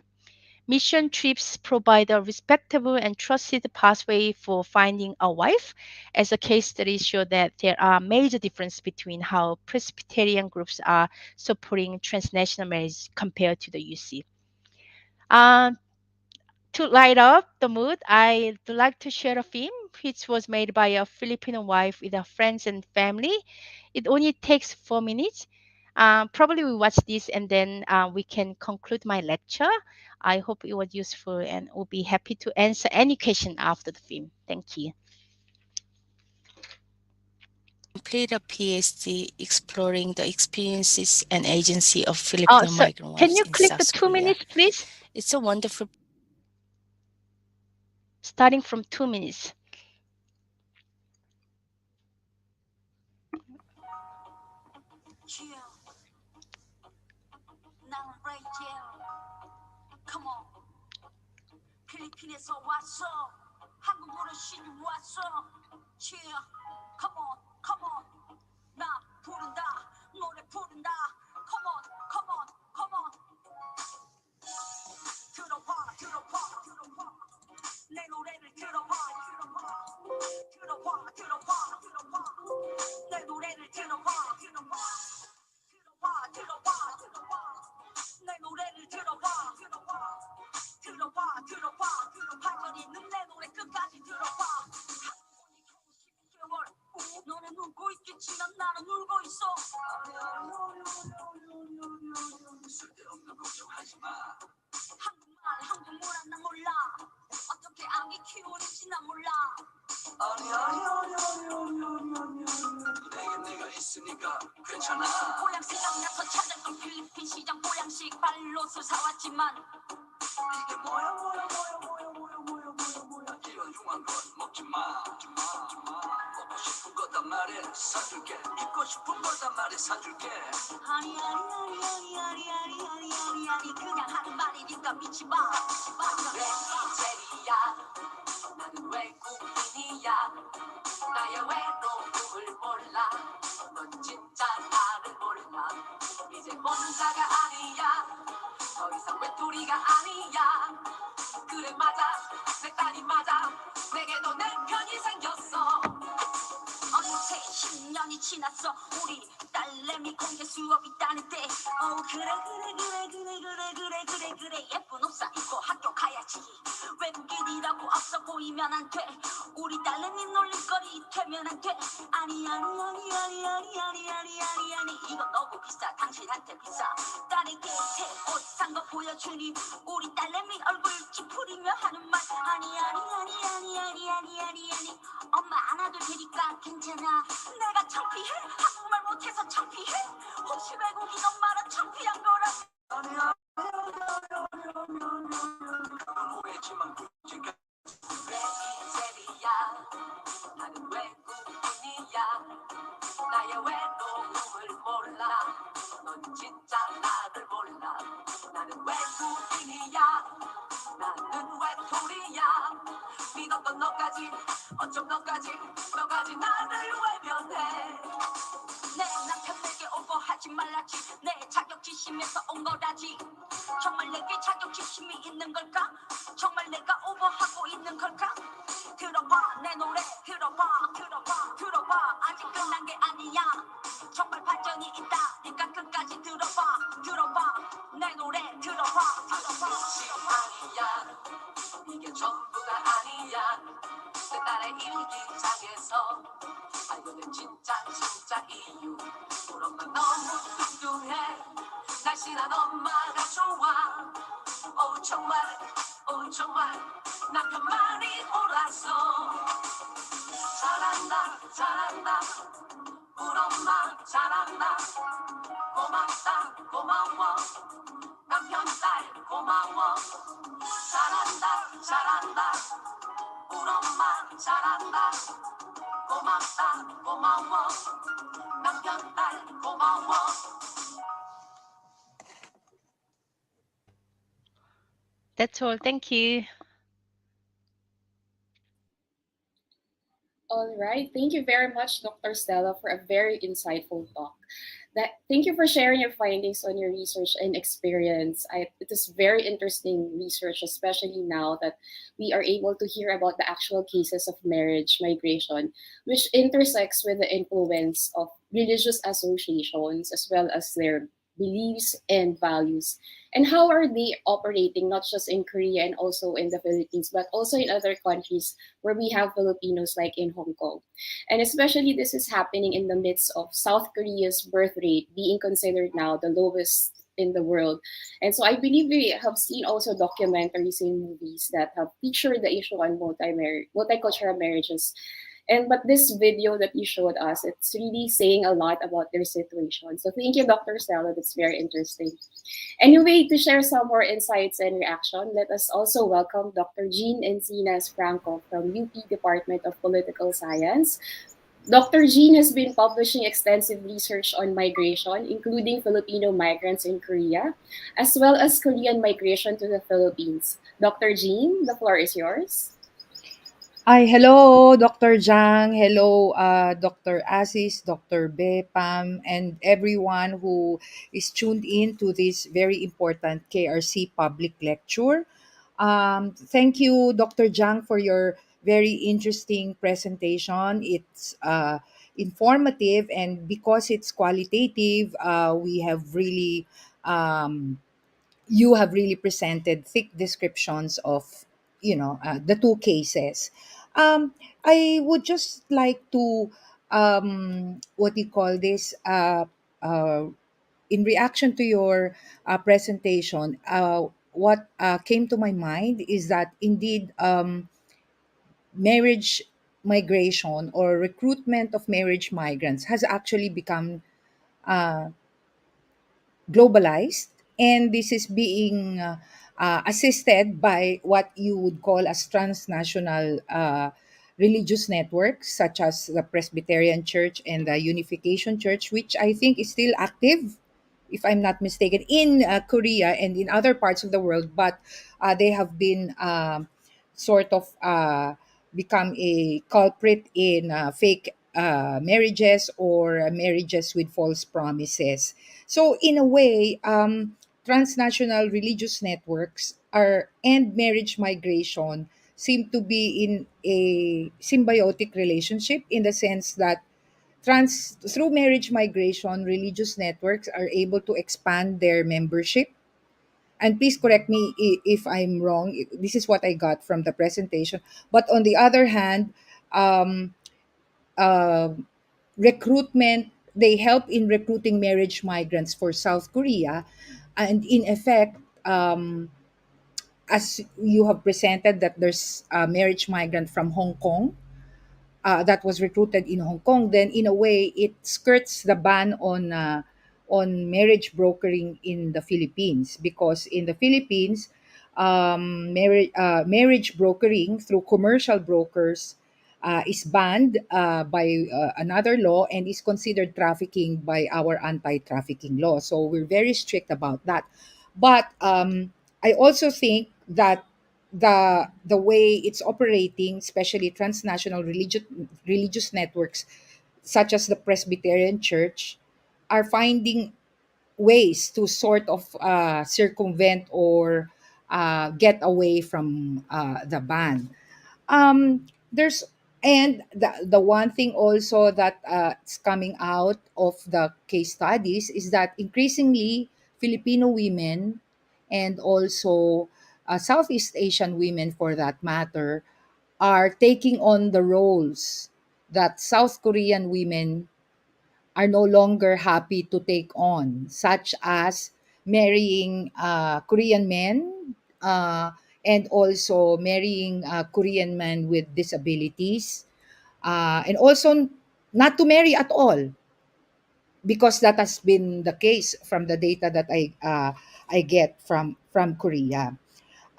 Mission trips provide a respectable and trusted pathway for finding a wife, as the case studies show that there are major differences between how Presbyterian groups are supporting transnational marriage compared to the UC. Um, to light up the mood, I'd like to share a film which was made by a Filipino wife with her friends and family. It only takes 4 minutes. Probably we watch this and then we can conclude my lecture. I hope it was useful and will be happy to answer any question after the film. Thank you. Complete a PhD exploring the experiences and agency of Oh, Filipino so migrant can wives you in click the South two Korea. minutes, please? It's a wonderful Starting from 2 minutes. Come on. 필리핀에서 왔어. 한국으로 신이 왔어. Yeah. Come on, come on. 나 부른다. 노래 부른다. Come on, come on, come on. 들어봐, 들어봐, 들어봐. 내 노래를 들어봐, 들어봐. 들어봐, 들어봐, 들어봐. 내 노래를 들어봐, 들어봐. 들어봐, 들어봐, 들어봐. 내 노래를 들어봐, 들어봐. 들어봐, 들어봐, 들어봐. 발전 있는 내 노래 끝까지 들어봐. 한국이 겨우 12개월. 너는 울고 있겠지만 나는 울고 있어. 쓸데없는 걱정하지 마. 한국말, 한국 문화 난 몰라. 어떻게 아기 키우는지 난 몰라. 아니. 내겐 내가 있으니까 괜찮아. 고향 생각나서 찾아간 필리핀 시장 보양식 발롯을 사왔지만 이게 뭐야. 이런 흉한 건 먹지 마. 먹고 싶은 거단 말해 사줄게. 입고 싶은 거단 말해 사줄게. 아니 그냥 하는 말이니까 믿지 마. 왜 이제야 나는 외국인이야. 나의 외로움을 몰라. 넌 진짜 나를 몰라. 이제 혼자가 아니야. 더 이상 외톨이가 아니야. 그래 맞아 내 딸이 맞아. 내게도 내 편이 생겼어. 어느새 10년이 지났어. 우리 딸내미 공개 수업 있다는데 그래 예쁜 옷 사입고 학교 가야지. 외국인이라고 없어 보이면 안 돼. 우리 딸내미 놀림거리 되면 안 돼. 아니 이거 너무 비싸. 당신한테 비싸. 딸에게 새 옷 산 거 보여주니 우리 딸내미 얼굴 찌푸리며 하는 말 아니 엄마 안아도 되니까 괜찮아. 내가 창피해? 한국말 못해서 창피해? 혹시 외국인 엄마는 창피한 거라. 아니야 오해지만 굳이가 왜 이제야 나는 외국인이야. 나의 외로움을 몰라. 넌 진짜 나를 몰라. 나는 외국인이야. 나는 외톨이야. 믿었던 너까지 어쩜 너까지 나를 외면해. 내 남편에게 오고 하지 말라지. 내 자격지심에서 온 거라지. 정말 내게 자격지심이 있는 걸까? 정말 내가 오버하고 있는 걸까? 들어봐 내 노래 들어봐 아직 끝난 게 아니야. 정말 발전이 있다. 니까 끝까지 들어봐 내 노래 들어봐. 아니야 이게 전부가 아니야. 내 딸의 일기장에서 알고 된 진짜 이유. 우리 엄마 너무 날씬한 엄마가 좋아. 오 정말 오 정말 남편만이 옳았어. 잘한다 잘한다 우리 엄마 잘한다. 고맙다 고마워 남편 딸 고마워. 잘한다 잘한다 우리 엄마 잘한다. 고맙다 고마워 남편 딸 고마워. That's all. Thank you. All right. Thank you very much, Dr. Stella, for a very insightful talk. Thank you for sharing your findings on your research and experience. It is very interesting research, especially now that we are able to hear about the actual cases of marriage migration, which intersects with the influence of religious associations as well as their beliefs and values. And how are they operating not just in Korea and also in the Philippines, but also in other countries where we have Filipinos, like in Hong Kong. And especially this is happening in the midst of South Korea's birth rate being considered now the lowest in the world. And so I believe we have seen also documentaries and movies that have featured the issue on multicultural marriages. And but this video that you showed us, it's really saying a lot about their situation. So thank you, Dr. Stella. That's very interesting. Anyway, to share some more insights and reaction, let us also welcome Dr. Jean Encinas Franco from UP Department of Political Science. Dr. Jean has been publishing extensive research on migration, including Filipino migrants in Korea, as well as Korean migration to the Philippines. Dr. Jean, the floor is yours. Hi, hello, Dr. Jang. Hello, Dr. Asis, Dr. Bepam, and everyone who is tuned in to this very important KRC public lecture. Thank you, Dr. Jang, for your very interesting presentation. It's informative, and because it's qualitative, we have really you have really presented thick descriptions of the two cases. I would just like to what do you call this uh, in reaction to your presentation. What came to my mind is that indeed marriage migration or recruitment of marriage migrants has actually become uh, globalized, and this is being assisted by what you would call as transnational religious networks such as the Presbyterian Church and the Unification Church, which I think is still active, if I'm not mistaken, in Korea and in other parts of the world, but they have been sort of become a culprit in fake marriages or marriages with false promises. So, in a way, transnational religious networks are and marriage migration seem to be in a symbiotic relationship, in the sense that through marriage migration, religious networks are able to expand their membership. And please correct me if I'm wrong. This is what I got from the presentation. But on the other hand, um, uh, recruitment, they help in recruiting marriage migrants for South Korea. And in effect, as you have presented, that there's a marriage migrant from Hong Kong that was recruited in Hong Kong, then in a way it skirts the ban on marriage brokering in the Philippines, because in the Philippines, marriage brokering through commercial brokers is banned by another law and is considered trafficking by our anti-trafficking law. So we're very strict about that. But I also think that the way it's operating, especially transnational religious networks such as the Presbyterian Church, are finding ways to sort of circumvent or get away from the ban. There's and the one thing also that is coming out of the case studies is that increasingly Filipino women, and also Southeast Asian women for that matter, are taking on the roles that South Korean women are no longer happy to take on, such as marrying Korean men, and also marrying Korean men with disabilities, and also not to marry at all, because that has been the case from the data that I get from Korea.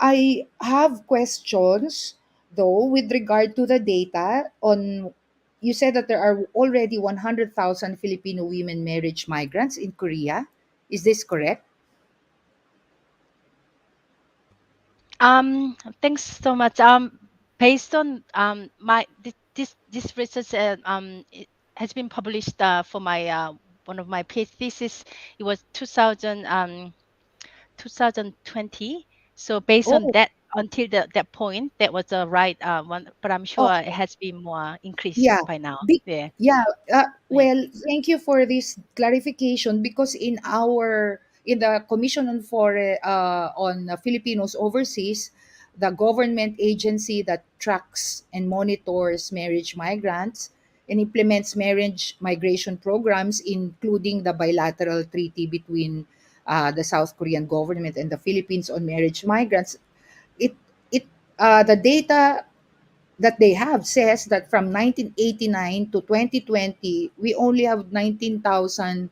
I have questions though with regard to the data on. You said that there are already 100,000 Filipino women marriage migrants in Korea. Is this correct? Thanks so much. Based on my this research it has been published for my one of my PhD thesis. It was 2020. So based on Oh, that, until that point, that was the right one. But I'm sure it okay. has been more Yeah. increased by now. Be- Yeah, yeah. yeah, Well, thank you for this clarification, because in the Commission on Filipinos overseas, the government agency that tracks and monitors marriage migrants and implements marriage migration programs, including the bilateral treaty between the South Korean government and the Philippines on marriage migrants. It it The data that they have says that from 1989 to 2020, we only have 19,000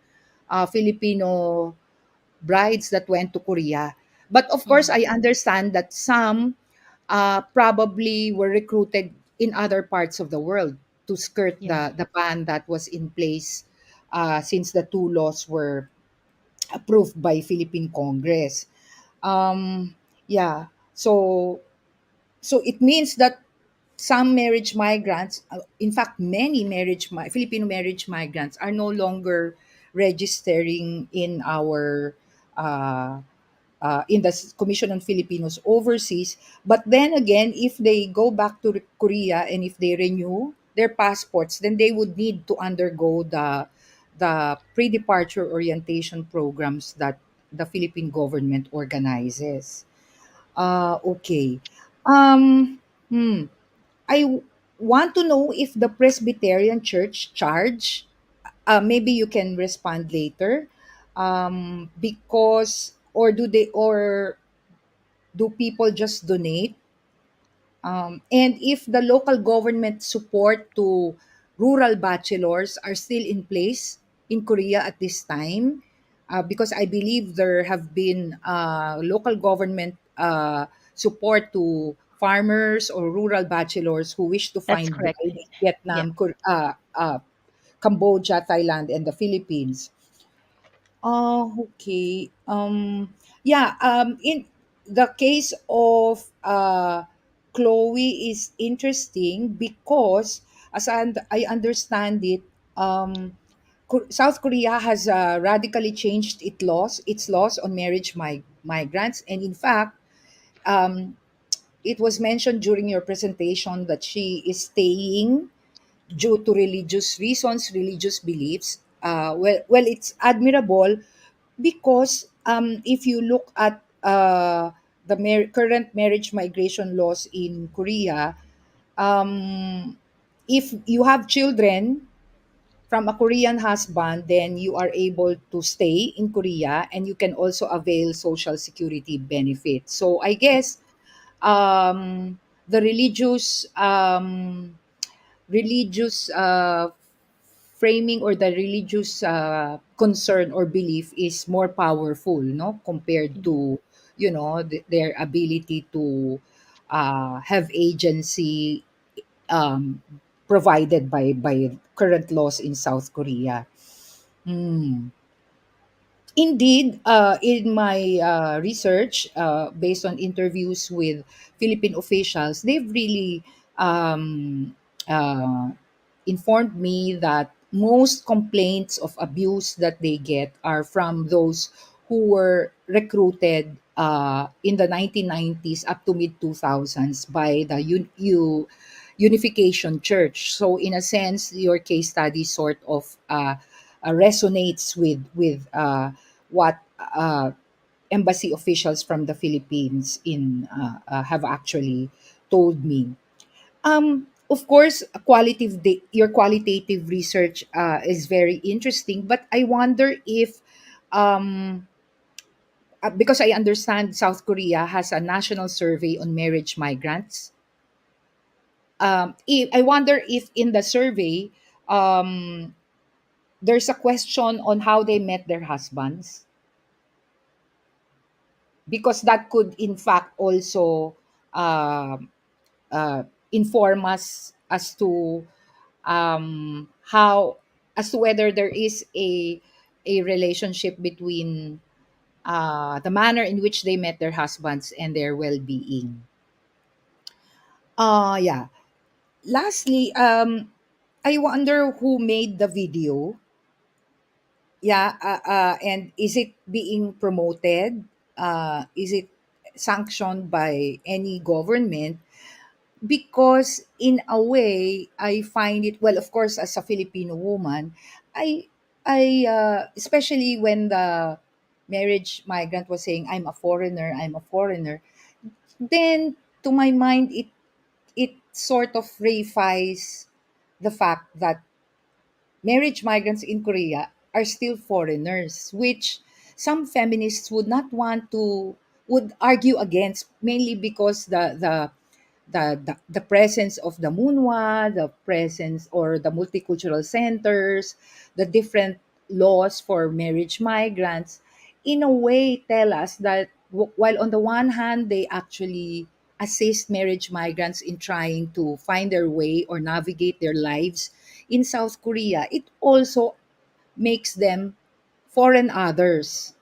Filipino brides that went to Korea. But of course, mm, I understand that some probably were recruited in other parts of the world to skirt yeah, the ban that was in place since the two laws were approved by Philippine Congress. Um, yeah, so it means that some marriage migrants, in fact, many Filipino marriage migrants are no longer registering in our in the Commission on Filipinos overseas. But then again, if they go back to Korea and if they renew their passports, then they would need to undergo the pre-departure orientation programs that the Philippine government organizes. Okay. Um, hmm. I want to know if the Presbyterian Church charge. Maybe you can respond later. Because or do people just donate? And if the local government support to rural bachelors are still in place in Korea at this time, because I believe there have been local government support to farmers or rural bachelors who wish to that's find correct. bride in Yeah, Vietnam, Cambodia, Thailand, and the Philippines. Oh, okay. Yeah, in the case of Chloe is interesting because, I understand it, South Korea has radically changed its laws on marriage migrants, and in fact, um, it was mentioned during your presentation that she is staying due to religious reasons, religious beliefs. Well, it's admirable because if you look at the current marriage migration laws in Korea, um, if you have children from a Korean husband, then you are able to stay in Korea and you can also avail social security benefits. So I guess the religious framing, or the religious concern or belief is more powerful, no, compared yeah. to their ability to have agency um, provided by current laws in South Korea. Hmm. Indeed, in my research, based on interviews with Philippine officials, they've really uh, informed me that most complaints of abuse that they get are from those who were recruited in the 1990s up to mid 2000s by the Unification Church. So, in a sense, your case study sort of resonates with what embassy officials from the Philippines in have actually told me. Of course, your qualitative research is very interesting, but I wonder if um, because I understand South Korea has a national survey on marriage migrants. I wonder if in the survey, um, there's a question on how they met their husbands, because that could, in fact, also um inform us as to how, as to whether there is a relationship between the manner in which they met their husbands and their well-being. Yeah. Lastly, I wonder who made the video. Yeah, and is it being promoted? Is it sanctioned by any government? Because in a way, I find it, well, of course, as a Filipino woman, I especially when the marriage migrant was saying, I'm a foreigner," then to my mind, it sort of reifies the fact that marriage migrants in Korea are still foreigners, which some feminists would not want to, would argue against, mainly because the presence of the munwa, the presence or the multicultural centers, the different laws for marriage migrants, in a way tell us that while on the one hand they actually assist marriage migrants in trying to find their way or navigate their lives in South Korea, it also makes them foreign others.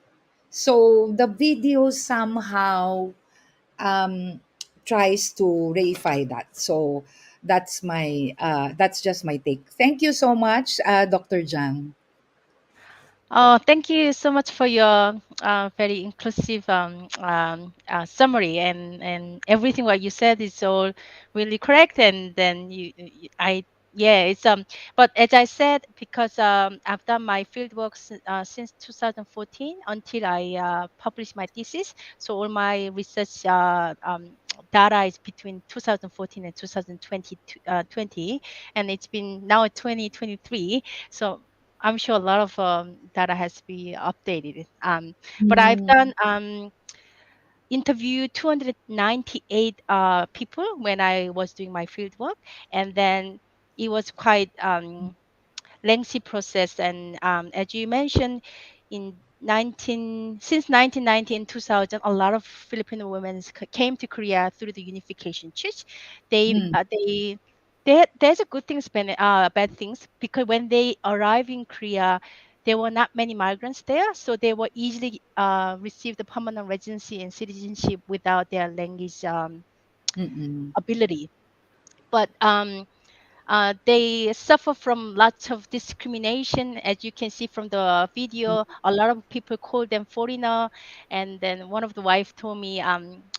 So the video somehow um, tries to reify that. So that's just my take. Thank you so much, Dr. Jang. Oh, thank you so much for your very inclusive summary, and everything what you said is all really correct. And then I yeah, it's but as I said, because I've done my field work since 2014 until I published my thesis. So all my research data is between 2014 and 2020, 20, and it's been now 2023. So I'm sure a lot of data has to be updated. But I've Mm, done interviewed 298 people when I was doing my field work, and then it was quite lengthy process. And as you mentioned, in 1990 and 2000, a lot of Filipino women came to Korea through the Unification Church. They mm, uh, they there's a good things, bad things, because when they arrive in Korea, there were not many migrants there, so they were easily receive the permanent residency and citizenship without their language mm, ability. But they suffer from lots of discrimination, as you can see from the video. A lot of people call them foreigner, and then one of the wife told me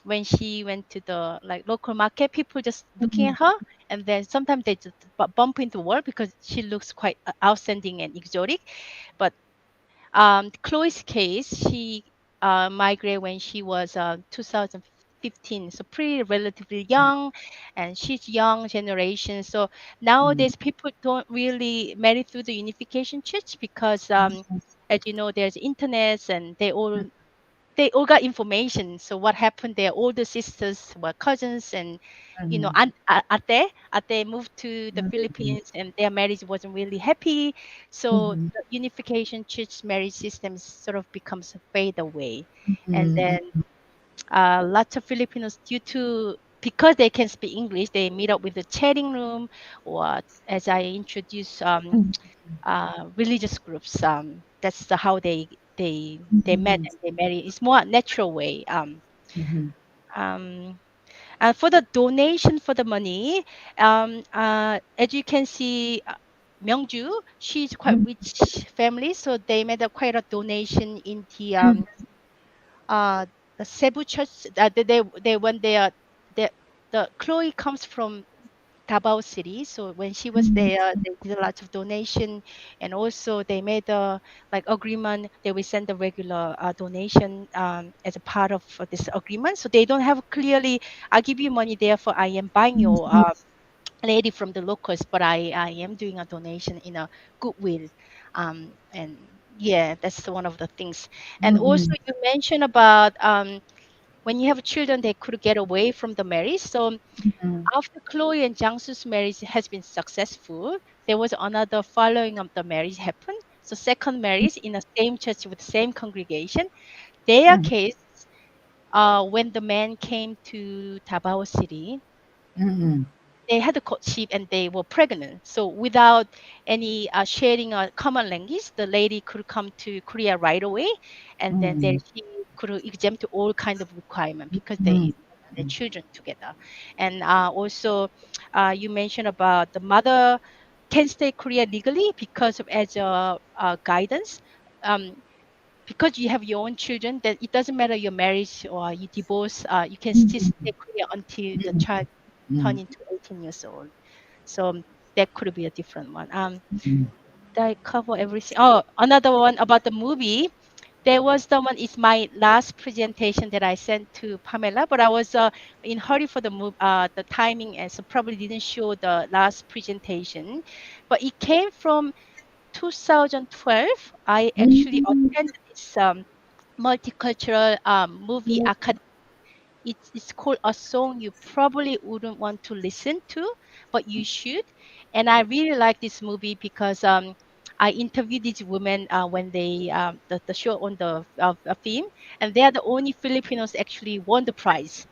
when she went to the like local market, people just looking mm, at her, and then sometimes they just bump into the wall because she looks quite outstanding and exotic. But Chloe's case, she migrated when she was 2015, so pretty relatively young, and she's young generation. So mm, nowadays people don't really marry through the Unification Church because, as you know, there's internet and they all got information. So what happened? Their older sisters were cousins, and mm, ate moved to the mm, Philippines, and their marriage wasn't really happy. So mm, the Unification Church marriage system sort of becomes a fade away, and mm, then lots of Filipinos, due to because they can speak English, they meet up with the chatting room, or as I introduced, mm, religious groups. That's how they met mm, and they marry. It's more a natural way. mm, Um, and for the donation for the money, as you can see, Myungju, she's quite mm, rich family, so they made a quite a donation in mm, uh, the Cebu church. They when the Chloe comes from Davao City. So when she was mm, there, they did a lot of donation, and also they made a like agreement. They will send the regular donation as a part of this agreement. So they don't have clearly, I give you money, therefore I am buying your lady from the locals, but I am doing a donation in a goodwill, and Yeah, that's one of the things. And also, Mm-mm. you mentioned about when you have children, they could get away from the marriage. So Mm-mm. after Chloe and Jangsu's marriage has been successful, there was another following of the marriage happened. So second marriage in the same church with the same congregation. Their Mm-mm. case, when the man came to Davao City, Mm-mm. they had a courtship and they were pregnant. So without any sharing a common language, the lady could come to Korea right away, and then there Mm-mm. she could exempt to all kind of requirement because Mm-mm. they their children together. And also, you mentioned about the mother can stay Korea legally because of as a guidance. Um, because you have your own children, that it doesn't matter your marriage or you divorce, you can still stay Korea until the child turn into 18 years old. So that could be a different one. Did I cover everything? Oh, another one about the movie. There was the one is my last presentation that I sent to Pamela, but I was in hurry for the timing, and so probably didn't show the last presentation. But it came from 2012. I actually attended this multicultural movie academy. It's called A Song You Probably Wouldn't Want to Listen to, but you should. And I really like this movie because I interviewed these women when they the show on the film, and they are the only Filipinos actually won the prize.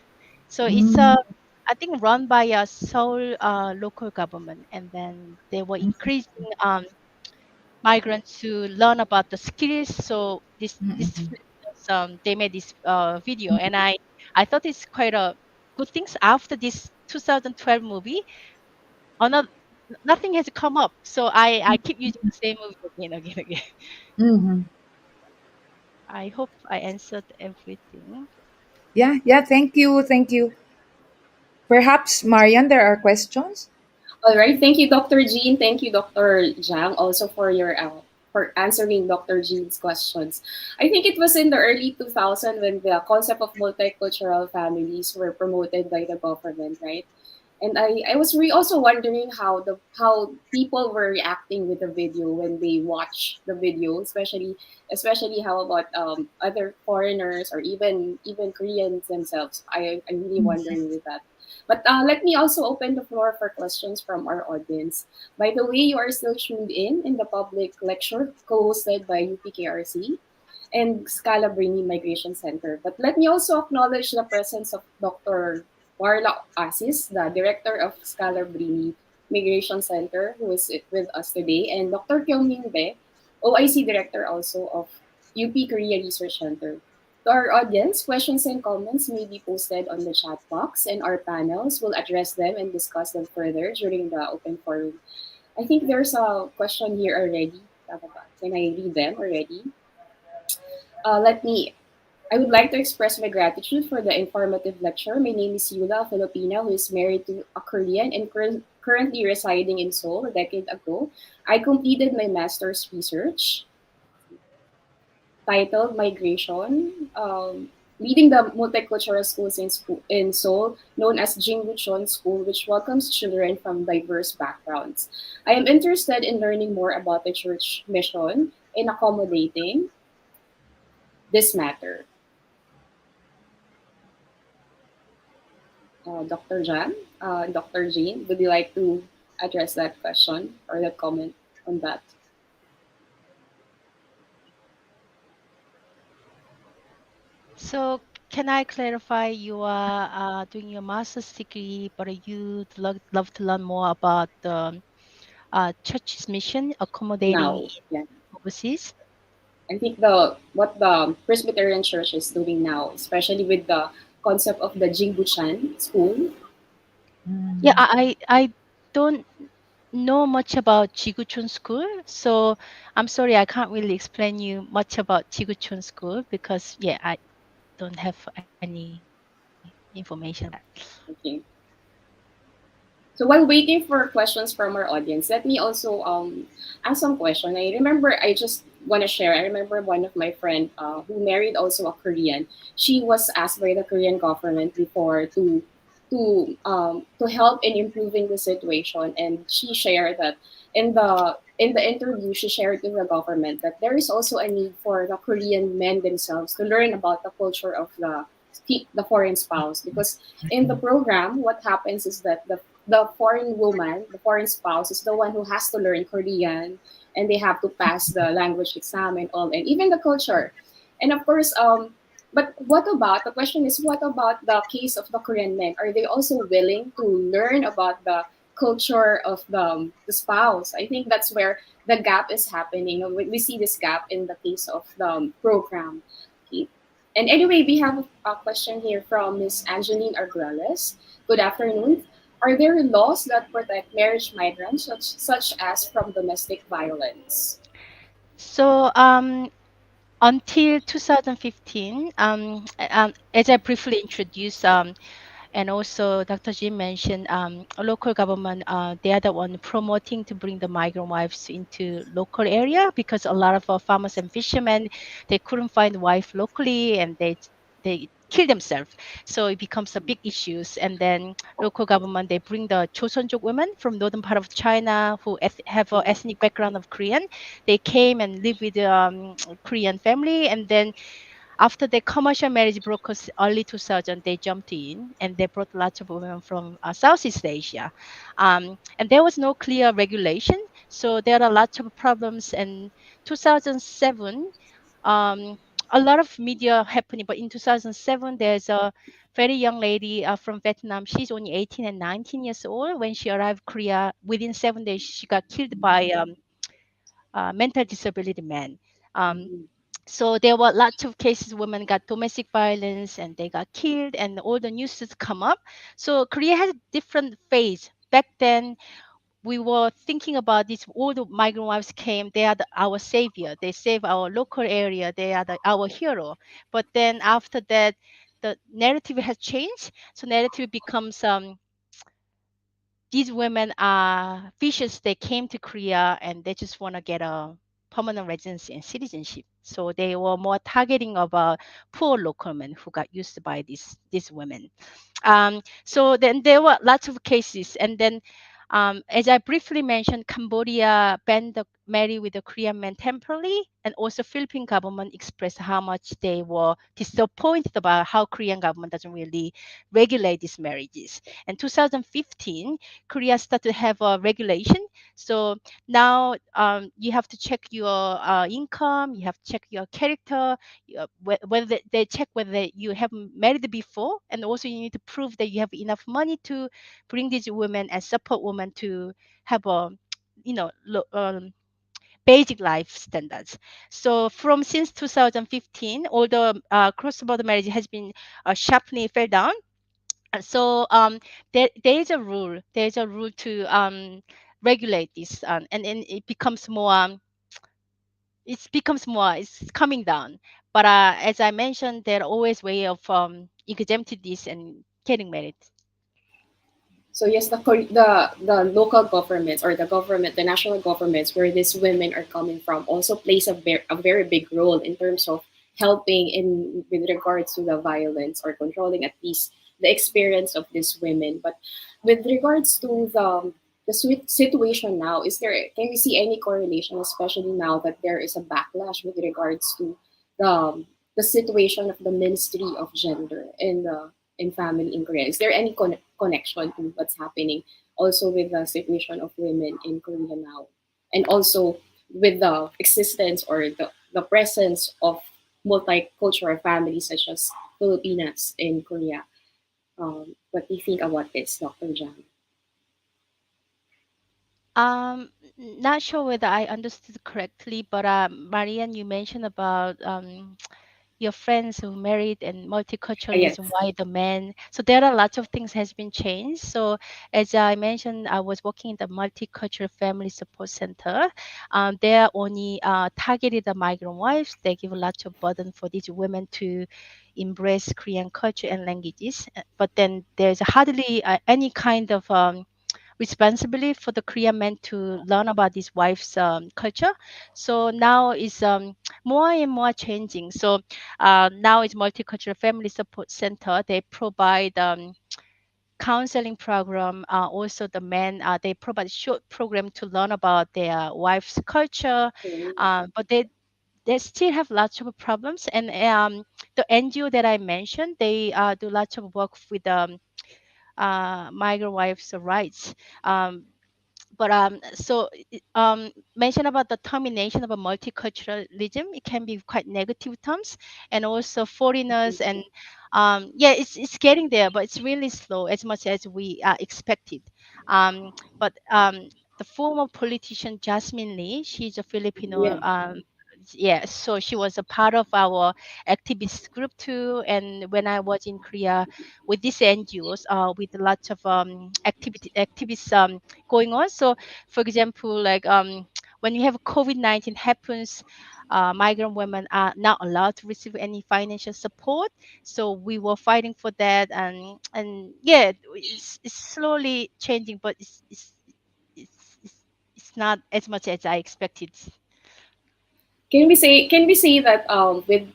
So it's I think run by a Seoul local government, and then they were increasing migrants to learn about the skills. So this Filipinos, they made this video, and I thought it's quite a good things. After this 2012 movie, another nothing has come up, so I keep using the same movie again, again, again. Mm-hmm. I hope I answered everything. Yeah, yeah. Thank you. Thank you. Perhaps, Marian, there are questions? All right. Thank you, Dr. Jean. Thank you, Dr. Zhang, also for your for answering Dr. Jean's questions. I think it was in the early 2000 when the concept of multicultural families were promoted by the government, right? And I was also wondering how people were reacting with the video when they watch the video, especially how about other foreigners or even Koreans themselves. I'm really wondering with that. But let me also open the floor for questions from our audience. By the way, you are still tuned in the public lecture co-hosted by UPKRC and Scalabrini Migration Center. But let me also acknowledge the presence of Dr. Marla Asis, the director of Scalabrini Migration Center, who is with us today, and Dr. Kyung-Min Be, OIC director also of UP Korea Research Center. To our audience, questions and comments may be posted on the chat box, and our panels will address them and discuss them further during the open forum. I think there's a question here already. Can I read them already? Let me I would like to express my gratitude for the informative lecture. My name is Yula, a Filipina who is married to a Korean and currently residing in Seoul a decade ago. I completed my master's research titled Migration, leading the multicultural schools in Seoul, known as Jingguchon School, which welcomes children from diverse backgrounds. I am interested in learning more about the church mission in accommodating this matter. Dr. Jan, Dr. Jean, would you like to address that question or that comment on that? So can I clarify? You are doing your master's degree, but you'd love to learn more about the church's mission accommodating Now, in yeah, overseas. I think the what the Presbyterian Church is doing now, especially with the concept of the Jingguchan school. Yeah, I don't know much about Jiguchun School, so I'm sorry I can't really explain you much about Jiguchun School because yeah, I don't have any information about that. Okay. So while waiting for questions from our audience, let me also ask some question. I remember I just want to share. I remember one of my friend who married also a Korean. She was asked by the Korean government before to help in improving the situation, and she shared that in the interview, she shared with the government that there is also a need for the Korean men themselves to learn about the culture of the foreign spouse, because in the program, what happens is that the foreign woman, the foreign spouse, is the one who has to learn Korean, and they have to pass the language exam and all, and even the culture. And of course, but what about the question is, what about the case of the Korean men? Are they also willing to learn about the culture of the spouse? I think that's where the gap is happening. We see this gap in the case of the program. Okay. And anyway, we have a question here from Miss Angeline Arguelles. Good afternoon. Are there laws that protect marriage migrants, such as from domestic violence? So until 2015, as I briefly introduced, and also Dr. Jim mentioned, a local government, they are the one promoting to bring the migrant wives into local area, because a lot of farmers and fishermen, they couldn't find wife locally, and they kill themselves. So it becomes a big issues. And then local government, they bring the Chosun족 women from northern part of China who have a ethnic background of Korean. They came and live with Korean family, and then after the commercial marriage broke us early 2000, they jumped in and they brought lots of women from Southeast Asia. And there was no clear regulation. So there are lots of problems. And 2007, um, a lot of media happening. But in 2007, there's a very young lady from Vietnam. She's only 18 and 19 years old. When she arrived Korea, within 7 days, she got killed by mental disability men. Um, Mhm. so there were lots of cases women got domestic violence and they got killed, and all the news has come up. So Korea has a different phase. Back then, we were thinking about this. All the migrant wives came, they are our savior, they save our local area, they are our hero. But then after that, the narrative has changed. So narrative becomes these women are vicious. They came to Korea and they just want to get a permanent residency and citizenship. So they were more targeting about poor local men who got used by these women. So then there were lots of cases, and then as I briefly mentioned, Cambodia banned the marry with the Korean men temporarily, and also Philippine government expressed how much they were disappointed about how Korean government doesn't really regulate these marriages. And 2015, Korea started to have a regulation. So now you have to check your income, you have to check your character, whether they check whether you have married before, and also you need to prove that you have enough money to bring these women and support women to have a basic life standards. So from since 2015, although cross-border marriage has been sharply fell down, so there is a rule. There is a rule to regulate this, and then it's coming down. But as I mentioned, there are always way of exempting this and getting married. So yes, the local governments, or the government, the national governments where these women are coming from, also plays a very big role in terms of helping in with regards to the violence, or controlling at least the experience of these women. But with regards to the situation now, can we see any correlation, especially now that there is a backlash with regards to the situation of the Ministry of Gender in family in Korea? Is there any connection to what's happening also with the situation of women in Korea now? And also with the existence, or the presence of multicultural families such as Filipinas in Korea. What do you think about this, Dr. Jan? Not sure whether I understood correctly, but Marianne, you mentioned about your friends who married and multiculturalism, Yes. why the men. So there are lots of things has been changed. So as I mentioned, I was working in the multicultural family support center. They are only targeted the migrant wives. They give lots of burden for these women to embrace Korean culture and languages. But then there's hardly any kind of responsibility for the Korean men to learn about his wife's culture. So now is more and more changing. So now it's multicultural family support center. They provide counseling program. Also, the men they provide short program to learn about their wife's culture, Okay. but they still have lots of problems. And the NGO that I mentioned, they do lots of work with migrant wives' rights. Um, but mention about the termination of a multiculturalism, it can be quite negative terms, and also foreigners. And yeah, it's getting there, but it's really slow as much as we expected. But the former politician Jasmine Lee, she's a Filipino. Yeah. Yeah, so she was a part of our activist group too. And when I was in Korea with these NGOs, with lots of activities going on. So, for example, like when you have COVID-19 happens, migrant women are not allowed to receive any financial support. So we were fighting for that, and yeah, it's slowly changing, but it's not as much as I expected. Can we say that with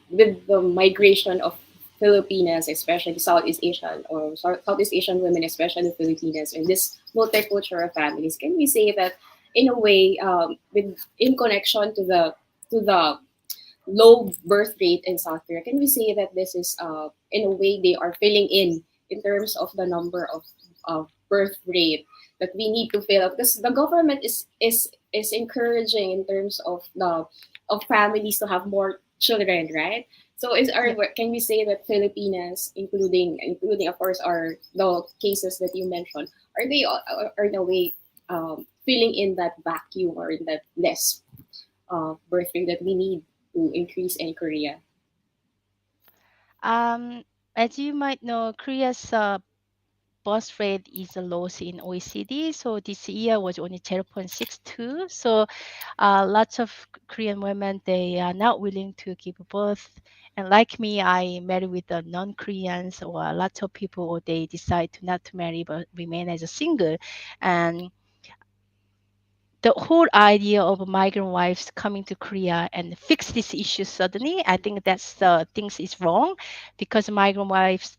the migration of Filipinas, especially Southeast Asian or Southeast Asian women, especially Filipinas, and this multicultural families, can we say that in a way, with in connection to the low birth rate in South Korea, can we say that this is in a way they are filling in terms of the number of birth rate that we need to fill up, because the government is encouraging in terms of families to have more children, right? So Yep. can we say that Filipinas, including of course are the cases that you mentioned, are in a way filling in that vacuum or in that less birth rate that we need to increase in Korea? Um, as you might know, Korea's birth rate is the lowest in OECD. So this year was only 0.62. So lots of Korean women, they are not willing to give birth. And like me, I marry with the non-Koreans, or lots of people, they decide to not to marry but remain as a single. And the whole idea of migrant wives coming to Korea and fix this issue suddenly, I think that's the things is wrong, because migrant wives,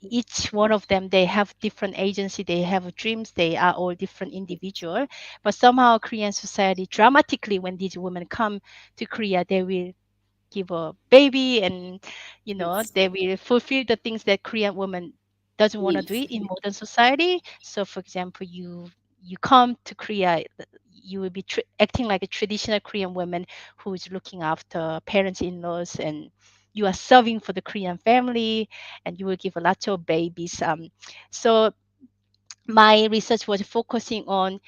each one of them, they have different agency, they have dreams, they are all different individual. But somehow Korean society dramatically, when these women come to Korea, they will give a baby, and Yes, they will fulfill the things that Korean woman doesn't want to do needs. it in modern society. So for example, you come to Korea, you will be acting like a traditional Korean woman who is looking after parents, in-laws, and you are serving for the Korean family, and you will give a lot of babies. So my research was focusing on,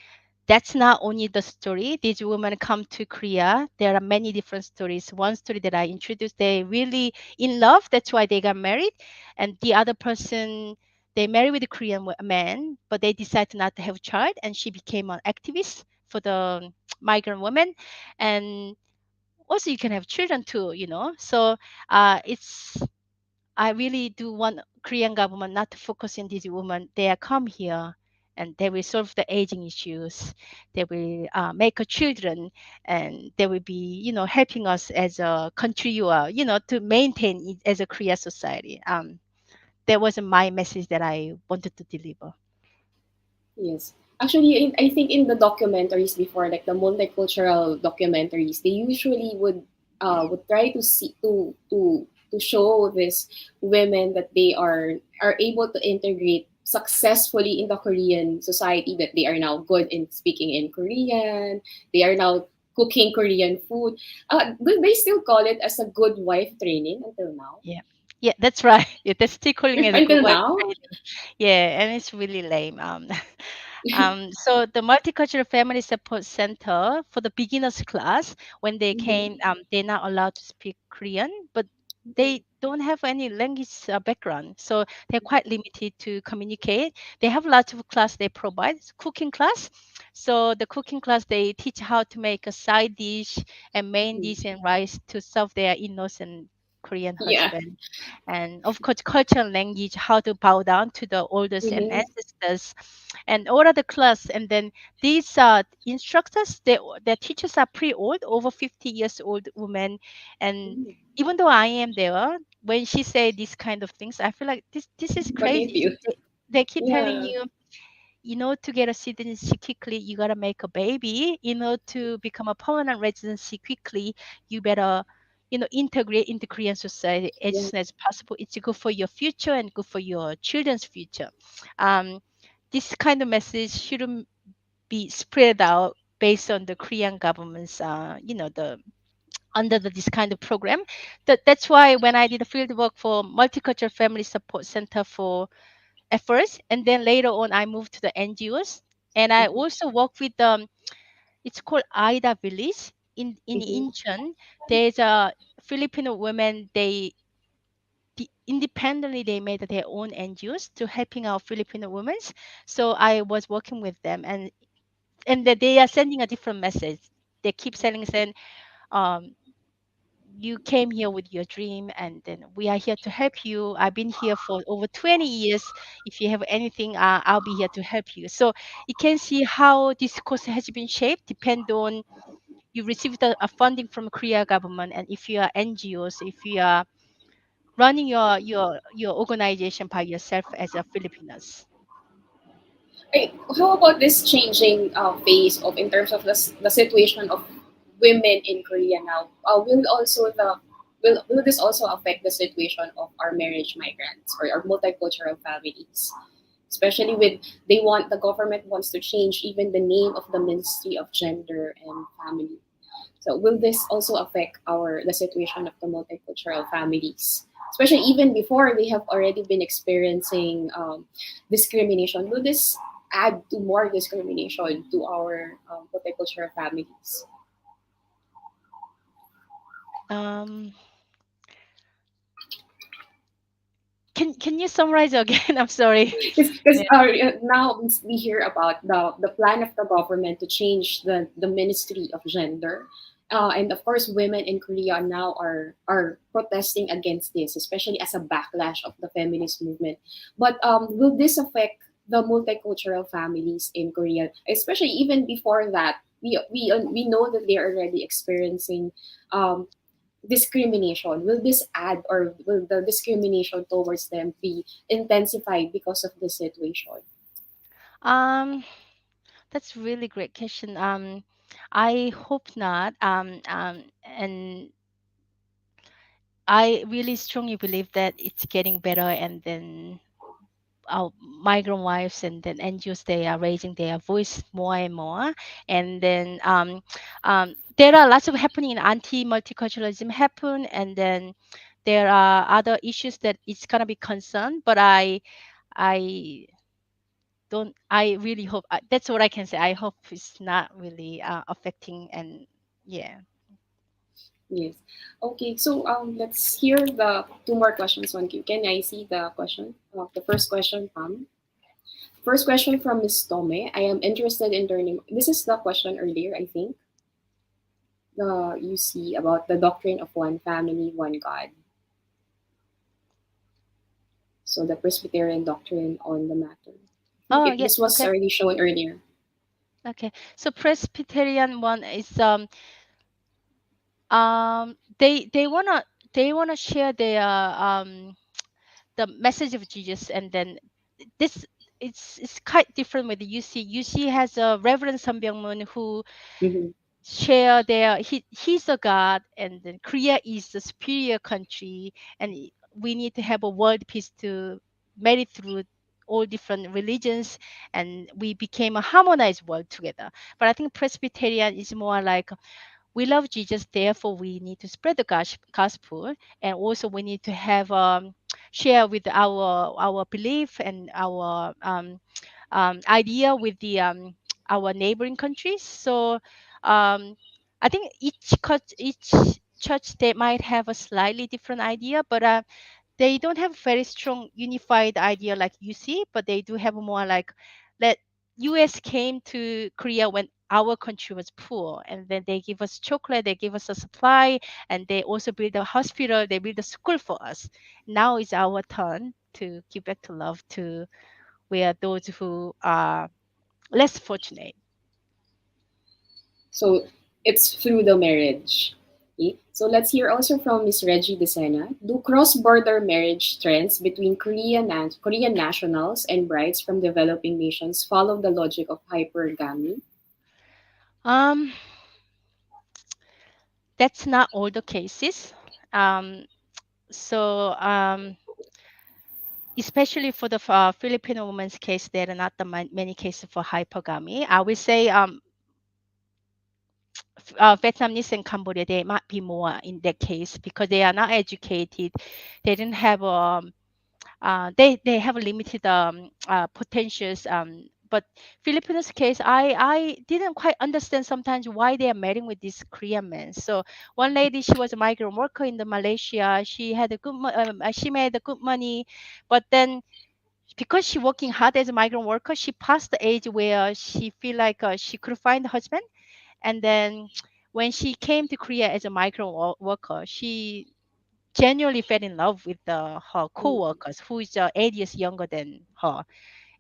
that's not only the story. These women come to Korea. There are many different stories. One story that I introduced, they really in love. That's why they got married. And the other person, they married with a Korean man, but they decided not to have a child. And she became an activist for the migrant women. And also you can have children too. So it's I really do want Korean government not to focus on these women. They are come here and they will solve the aging issues. They will make a children, and they will be, helping us as a country, to maintain it as a Korea society. That was my message that I wanted to deliver. Yes. Actually, I think in the documentaries before, like the multicultural documentaries, they usually would try to see to show this women that they are able to integrate successfully in the Korean society, that they are now good in speaking in Korean, they are now cooking Korean food. Do they still call it as a good wife training until now? Yeah. Yeah, that's right. Yeah, they're still calling it a good Until wife now? training. Yeah, and it's really lame. So the Multicultural Family Support Center for the beginners class, when they came, Mhm. they're not allowed to speak Korean, but they don't have any language background, so they're quite limited to communicate. They have lots of class they provide. It's cooking class. So the cooking class, they teach how to make a side dish and main Mhm. dish and rice to serve their in-laws and Korean Yeah. husband. And of course, cultural language, how to bow down to the elders and Mhm. ancestors, and all of the class. And then these instructors, their teachers are pretty old, over 50 years old women. And Mm. even though I am there, when she say these kind of things, I feel like this is What do you crazy. feel? they keep telling Yeah. you, to get a citizency quickly, you gotta make a baby. To become a permanent residency quickly, you better, integrate into Korean society as Yeah. soon as possible. It's good for your future and good for your children's future. Um, this kind of message shouldn't be spread out based on the Korean government's, the under this kind of program. That's why when I did a field work for Multicultural Family Support Center for at first, and then later on I moved to the NGOs, and I Mhm. also work with it's called Aida Village in Mhm. Incheon. There's a Filipino women. Independently they made their own NGOs to helping our Filipino women. So I was working with them, and that they are sending a different message. They keep saying, um, you came here with your dream, and then we are here to help you. I've been here for over 20 years. If you have anything, I'll be here to help you. So you can see how this course has been shaped depend on you received a funding from Korea government, and if you are NGOs, if you are running your organization by yourself as a Filipinos. Hey, how about this changing phase of in terms of the situation of women in Korea now? Will this also affect the situation of our marriage migrants or our multicultural families? Especially with the government wants to change even the name of the Ministry of Gender and Family. So will this also affect the situation of the multicultural families, especially even before they have already been experiencing discrimination? Will this add to more discrimination to our multicultural families? Um, can you summarize again? I'm sorry. Because now we hear about the plan of the government to change the Ministry of Gender. And of course, women in Korea now are protesting against this, especially as a backlash of the feminist movement. But will this affect the multicultural families in Korea, especially even before that? We know that they are already experiencing um, discrimination. Will this add or will the discrimination towards them be intensified because of this situation? Um, that's really great question. I hope not. And I really strongly believe that it's getting better, and then our migrant wives and then NGOs, they are raising their voice more and more, and then there are lots of happening in anti-multiculturalism happen, and then there are other issues that it's gonna be concerned, but I don't. I really hope. That's what I can say. I hope it's not really affecting. And yeah. Yes. Okay, so let's hear the two more questions on queue. Can I see the question? The first question from Miss Tome. I am interested in learning. This is the question earlier, I think. The you see about the doctrine of one family, one God. So the Presbyterian doctrine on the matter. I think Oh yeah. this was Okay. already shown earlier. Okay. So Presbyterian one is they wanna share their the message of Jesus, and then this it's quite different with the UC. UC has a Reverend Sambyangmun who Mm-hmm. share their he's a god, and then Korea is the superior country, and we need to have a world peace to marry through all different religions, and we became a harmonized world together. But I think Presbyterian is more like we love Jesus, therefore we need to spread the gospel, and also we need to have share with our belief and our idea with the our neighboring countries. So I think each church they might have a slightly different idea, but they don't have very strong unified idea like you see, but they do have more like that US came to Korea when our country was poor, and then they give us chocolate, they give us a supply, and they also build a hospital, they build a school for us. Now it's our turn to give back to love to where those who are less fortunate. So it's through the marriage. Okay, so let's hear also from Miss Reggie Desena. Do cross-border marriage trends between Korean nationals and brides from developing nations follow the logic of hypergamy? Um, that's not all the cases. Um, so especially for the Filipino woman's case, there are not the many cases for hypergamy. I would say Vietnamese and Cambodia, they might be more in that case because they are not educated. They didn't have they have limited potentials. But Filipinos case, I didn't quite understand sometimes why they are marrying with these Korean men. So one lady, she was a migrant worker in the Malaysia. She had a she made a good money, but then because she working hard as a migrant worker, she passed the age where she feel like she could find a husband. And then when she came to Korea as a migrant worker, she genuinely fell in love with her co-workers who is 8 years younger than her.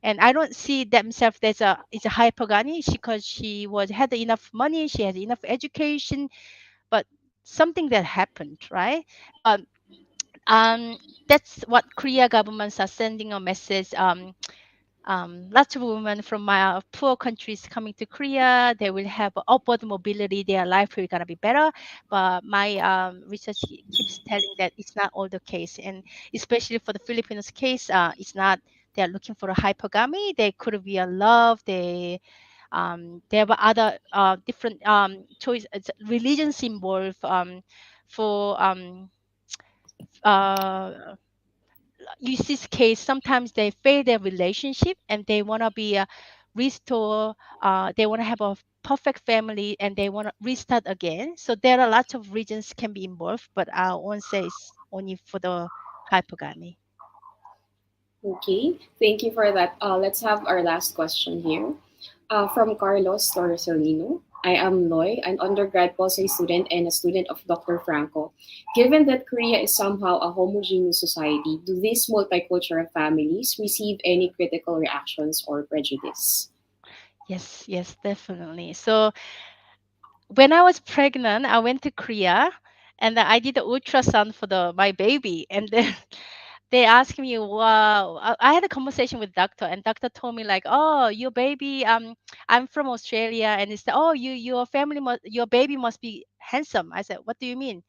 And I don't see themselves as a hypergamy because she was had enough money, she had enough education, but something that happened, right? But um, that's what Korea governments are sending a message. Lots of women from my poor countries coming to Korea, they will have upward mobility. Their life will gonna be better. But my research keeps telling that it's not all the case, and especially for the Filipinos case, it's not. They are looking for a hypergamy. They could be a love. They have other different choice religions involved for uh use this case, sometimes they fail their relationship and they want to be restore, they want to have a perfect family and they want to restart again. So there are lots of reasons can be involved, but I won't say it's only for the hypergamy. Okay, thank you for that. Let's have our last question here. From Carlos Torresolino. I am Loy, an undergrad policy student and a student of Dr. Franco. Given that Korea is somehow a homogeneous society, do these multicultural families receive any critical reactions or prejudice? Yes, yes, definitely. So when I was pregnant, I went to Korea and I did the ultrasound for the my baby, and then they asked me, wow, I had a conversation with doctor, and doctor told me like, oh, your baby, I'm from Australia, and he said, oh, your family must, your baby must be handsome. I said, what do you mean?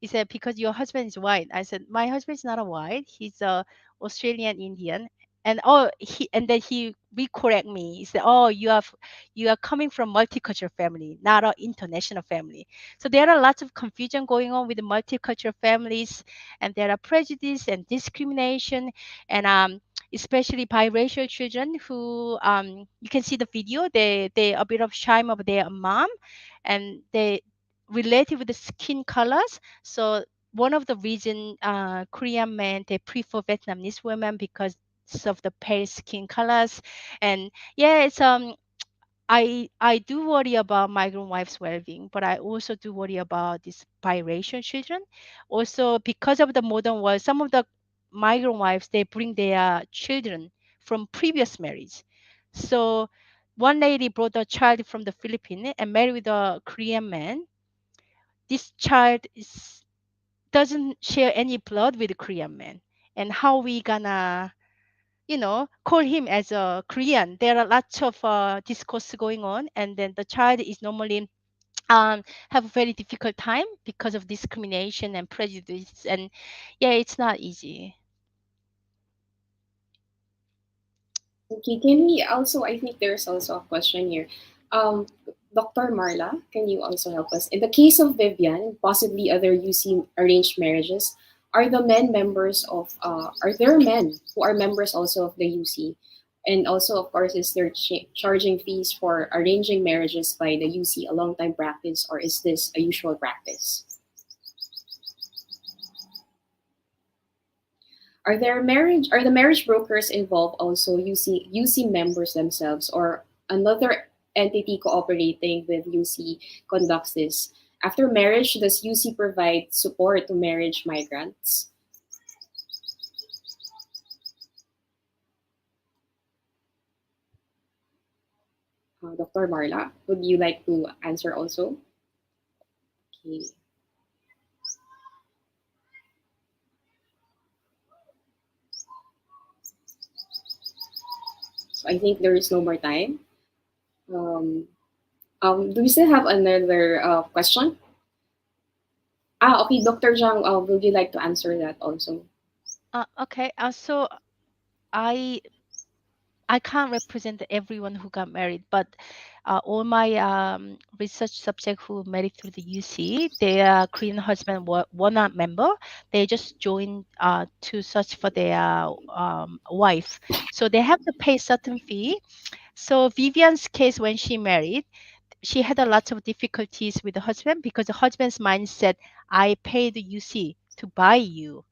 He said, because your husband is white. I said, my husband is not a white, he's a Australian Indian. And oh, he and then he recorrect me. He said, oh, you are coming from multicultural family, not an international family. So there are lots of confusion going on with the multicultural families, and there are prejudice and discrimination, and especially biracial children who you can see the video, they a bit of shy of their mom, and they related with the skin colors. So one of the reason Korean men they prefer Vietnamese women because of the pale skin colors. And yeah, it's I do worry about migrant wives' well-being, but I also do worry about these biracial children. Also, because of the modern world, some of the migrant wives they bring their children from previous marriage. So, one lady brought a child from the Philippines and married with a Korean man. This child is doesn't share any blood with the Korean man, and how we gonna call him as a Korean. There are lots of discourse going on, and then the child is normally have a very difficult time because of discrimination and prejudice, and yeah, it's not easy. Okay, can we also, I think there's also a question here. Um, Dr. Marla, can you also help us? In the case of Vivian and possibly other UC arranged marriages, are there men who are members also of the UC? And also, of course, is there charging fees for arranging marriages by the UC a long time practice, or is this a usual practice? Are the marriage brokers involved also UC members themselves, or another entity cooperating with UC conducts this? After marriage, does UC provide support to marriage migrants? Dr. Marla, would you like to answer also? Okay. So I think there is no more time. Um, do we still have another question? Okay, Dr. Zhang, would you like to answer that also? Okay. So I I can't represent everyone who got married, but all my research subject who married through the UC, their Korean husband were not member. They just joined to search for their wife, so they have to pay certain fee. So Vivian's case, when she married, she had a lot of difficulties with the husband because the husband's mindset, I paid the UC to buy you.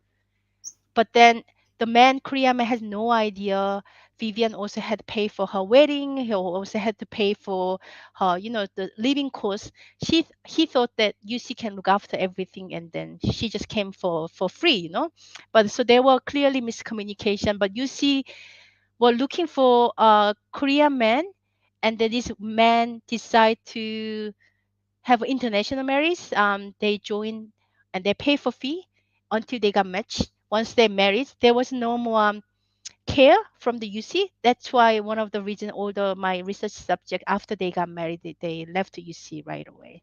But then the man, Korean man, has no idea. Vivian also had to pay for her wedding. He also had to pay for her, the living costs. He thought that UC can look after everything, and then she just came for free. But so there were clearly miscommunication. But UC were looking for a Korean man, and then this man decide to have international marriage. They join and they pay for fee until they got matched. Once they married, there was no more care from the UC. That's why one of the reason all my research subject after they got married, they left the UC right away.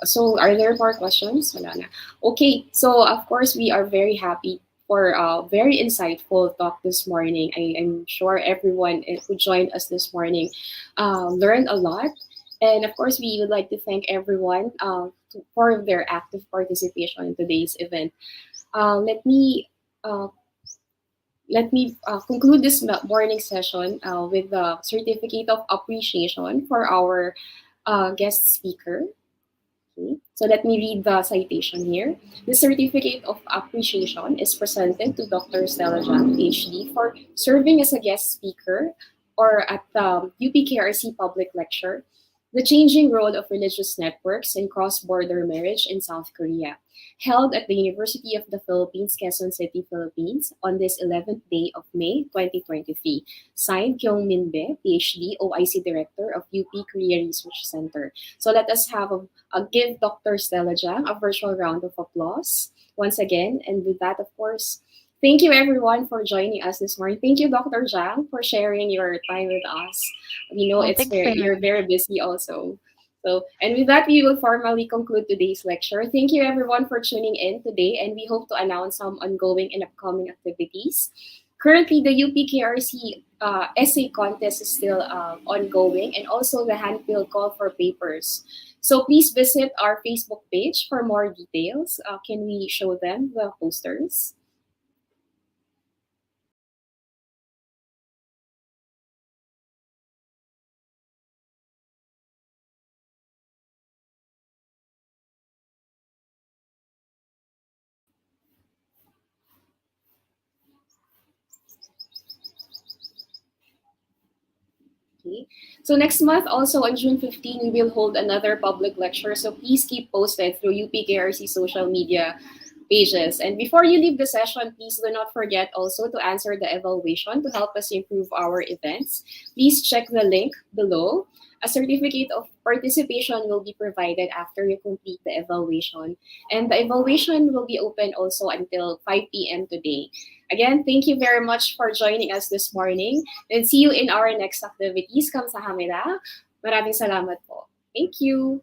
So are there more questions? Wala na. Okay, so of course we are very happy for a very insightful talk this morning. I'm sure everyone who joined us this morning learned a lot. And of course, we would like to thank everyone for their active participation in today's event. Uh, let me uh, let me conclude this morning session with the certificate of appreciation for our guest speaker. Okay. So let me read the citation here. The certificate of appreciation is presented to Dr. Stella Jang, PhD, for serving as a guest speaker or at the UPKRC public lecture, The Changing Role of Religious Networks in Cross-Border Marriage in South Korea, held at the University of the Philippines, Quezon City, Philippines, on this 11th day of May 2023. Signed, Kyung Min Be, PhD, OIC Director of UP Korea Research Center. So let us have give Dr. Stella Jang a virtual round of applause once again. And with that, of course, thank you everyone for joining us this morning. Thank you, Dr. Jang, for sharing your time with us. We know Oh, thanks for you're having very me. busy also. So, and with that, we will formally conclude today's lecture. Thank you everyone for tuning in today, and we hope to announce some ongoing and upcoming activities. Currently, the UPKRC essay contest is still ongoing, and also the handbill call for papers. So please visit our Facebook page for more details. Can we show them the posters? Okay. So next month, also on June 15, we will hold another public lecture. So please keep posted through UPKRC social media pages. And before you leave the session, please do not forget also to answer the evaluation to help us improve our events. Please check the link below. A certificate of participation will be provided after you complete the evaluation. And the evaluation will be open also until 5 p.m. today. Again, thank you very much for joining us this morning. And see you in our next activities. Kamsahamnida. Maraming salamat po. Thank you.